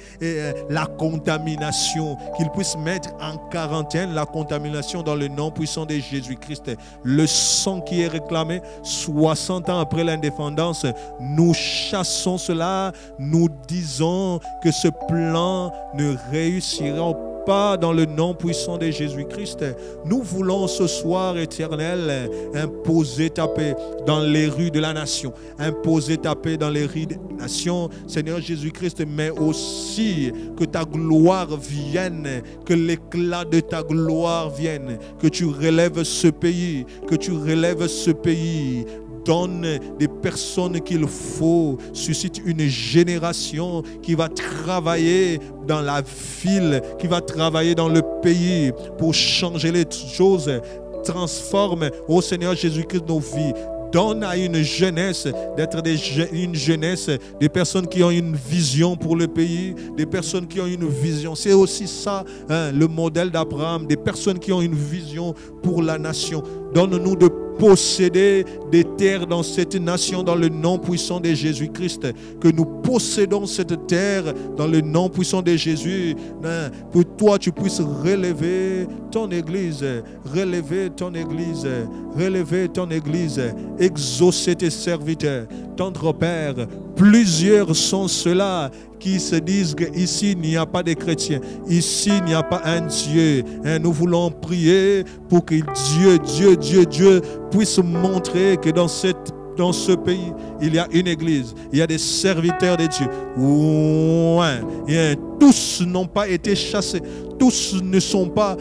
la contamination, qu'il puisse mettre en quarantaine la contamination dans le nom puissant de Jésus-Christ. Le sang qui est réclamé 60 ans après l'indépendance, nous chassons cela, nous disons que ce plan ne réussira pas dans le nom puissant de Jésus-Christ. Nous voulons ce soir, éternel, imposer ta paix dans les rues de la nation, imposer ta paix dans les rues de la nation, Seigneur Jésus-Christ, mais aussi que ta gloire vienne, que l'éclat de ta gloire vienne, que tu relèves ce pays, donne des personnes qu'il faut, suscite une génération qui va travailler dans la ville, qui va travailler dans le pays pour changer les choses, transforme, ô Seigneur Jésus-Christ, nos vies. Donne à une jeunesse d'être une jeunesse, des personnes qui ont une vision pour le pays, des personnes qui ont une vision. C'est aussi ça, le modèle d'Abraham, des personnes qui ont une vision pour la nation. Donne-nous de posséder des terres dans cette nation dans le nom puissant de Jésus-Christ, que nous possédons cette terre dans le nom puissant de Jésus, que toi tu puisses relever ton église, exaucer tes serviteurs. Tendre Père, plusieurs sont ceux-là qui se disent qu'ici il n'y a pas de chrétiens, ici il n'y a pas un Dieu. Nous voulons prier pour que Dieu puisse montrer que dans ce pays, il y a une église, il y a des serviteurs de Dieu. Ouais. Tous n'ont pas été chassés, tous n'ont pas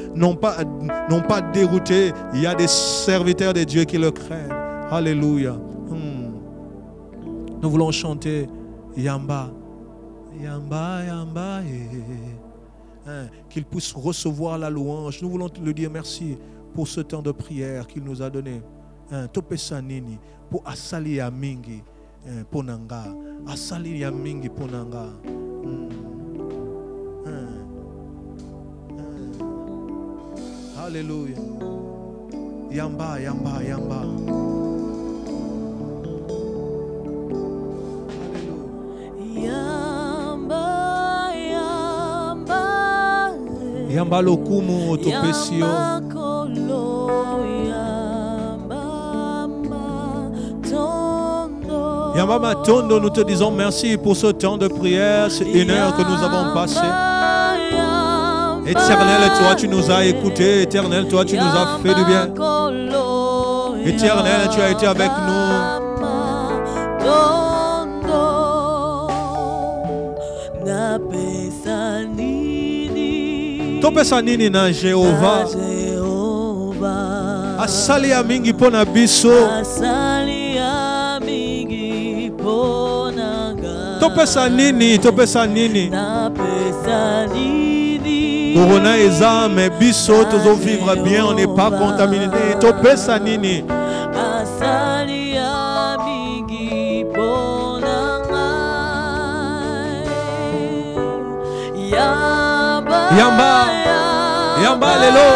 dérouté. Il y a des serviteurs de Dieu qui le craignent. Alléluia. Nous voulons chanter Yamba. Yamba, Yamba, qu'il puisse recevoir la louange. Nous voulons le dire merci pour ce temps de prière qu'il nous a donné. Topesa nini pour asali ya mingi ponanga, asali ya mingi ponanga. Alléluia. Yamba, Yamba, Yamba. Yamba lokumu otopesio. Yamba Matondo, nous te disons merci pour ce temps de prière, c'est une heure que nous avons passée. Éternel, toi tu nous as écoutés, Éternel, toi tu nous as fait du bien. Éternel, tu as été avec nous. Topesa nini na Jehova asali ya mingi pona biso, topesa nini Corona eza mais biso tozo vivre bien, on n'est pas contaminé. Topesa nini Yamba lelo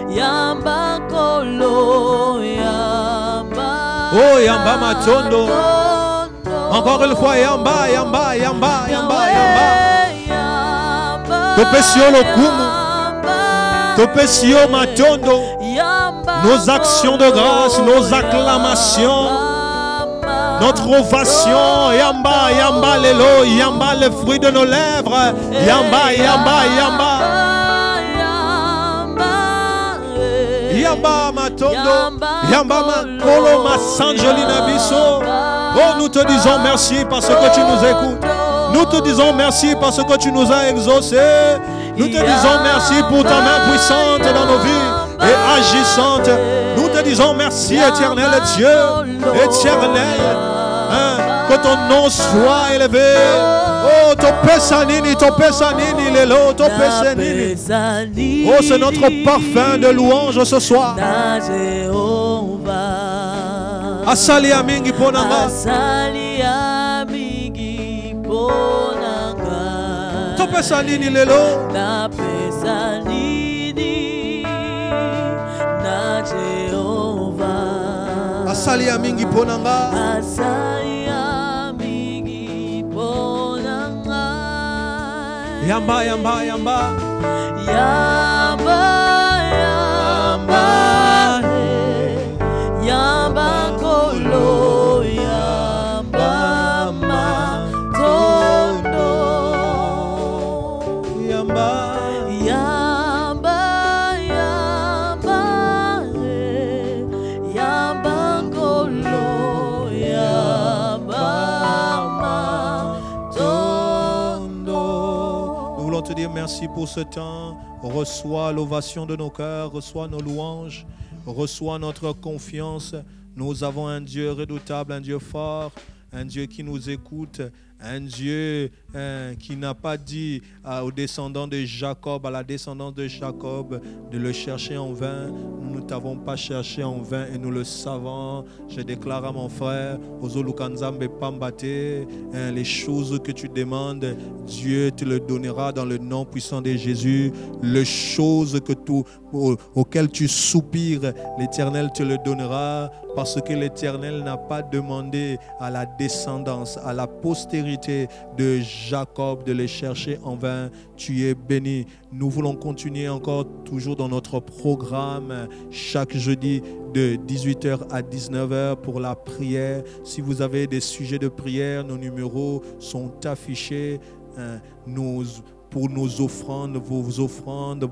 Yamba kolo Yamba. Oh Yamba Matondo. Encore une fois Yamba. Topesio lokumu. Topesio Matondo. Nos actions de grâce, nos acclamations, notre ovation, Yamba lelo, Yamba le fruit de nos lèvres, Yamba Matondo, Yamba Makolo Masanjolina Biso. Oh, nous te disons merci parce que tu nous écoutes. Nous te disons merci parce que tu nous as exaucés. Nous te disons merci pour ta main puissante dans nos vies et agissante. Nous te disons merci, éternel Dieu, éternel. Que ton nom soit élevé. Oh, ton Pessanini, Lelo, ton Pessanini. Oh, c'est notre parfum de louange ce soir. Asali amingi ponanga. Ton Pessanini, Lelo. Asali amingi ponanga. Yamba, yamba, yamba. Yamba, yamba, yamba kolo, yamba matondo. Yamba, yamba, yamba, yamba kolo, yamba matondo. Nous voulons te dire merci pour ce temps. Reçois l'ovation de nos cœurs, reçois nos louanges, reçois notre confiance. Nous avons un Dieu redoutable, un Dieu fort, un Dieu qui nous écoute, un Dieu qui n'a pas dit aux descendants de Jacob, à la descendance de Jacob, de le chercher en vain. Nous ne t'avons pas cherché en vain et nous le savons. Je déclare à mon frère, les choses que tu demandes, Dieu te le donnera dans le nom puissant de Jésus. Les choses auxquelles tu soupires, l'Éternel te le donnera, parce que l'Éternel n'a pas demandé à la descendance, à la postérité de Jacob de les chercher en vain. Tu es béni. Nous voulons continuer encore toujours dans notre programme chaque jeudi de 18h à 19h pour la prière. Si vous avez des sujets de prière, nos numéros sont affichés. Pour nos offrandes, vos offrandes,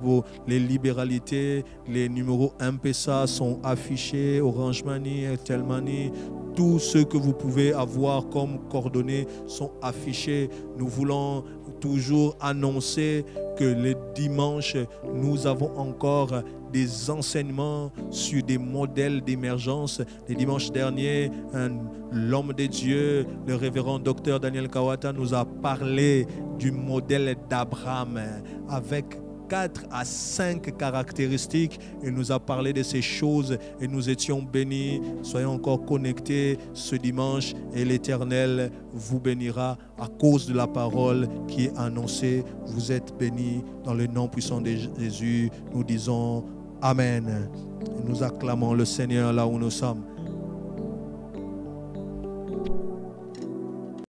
les libéralités, les numéros M-Pesa sont affichés, Orange Money, Airtel Money, tout ce que vous pouvez avoir comme coordonnées sont affichés. Nous voulons toujours annoncer que les dimanches, nous avons encore des enseignements sur des modèles d'émergence. Les dimanches derniers, l'homme de Dieu, le révérend docteur Daniel Kawata, nous a parlé du modèle d'Abraham avec 4 à 5 caractéristiques. Il nous a parlé de ces choses et nous étions bénis. Soyons encore connectés ce dimanche et l'Éternel vous bénira à cause de la parole qui est annoncée. Vous êtes bénis dans le nom puissant de Jésus. Nous disons Amen. Nous acclamons le Seigneur là où nous sommes.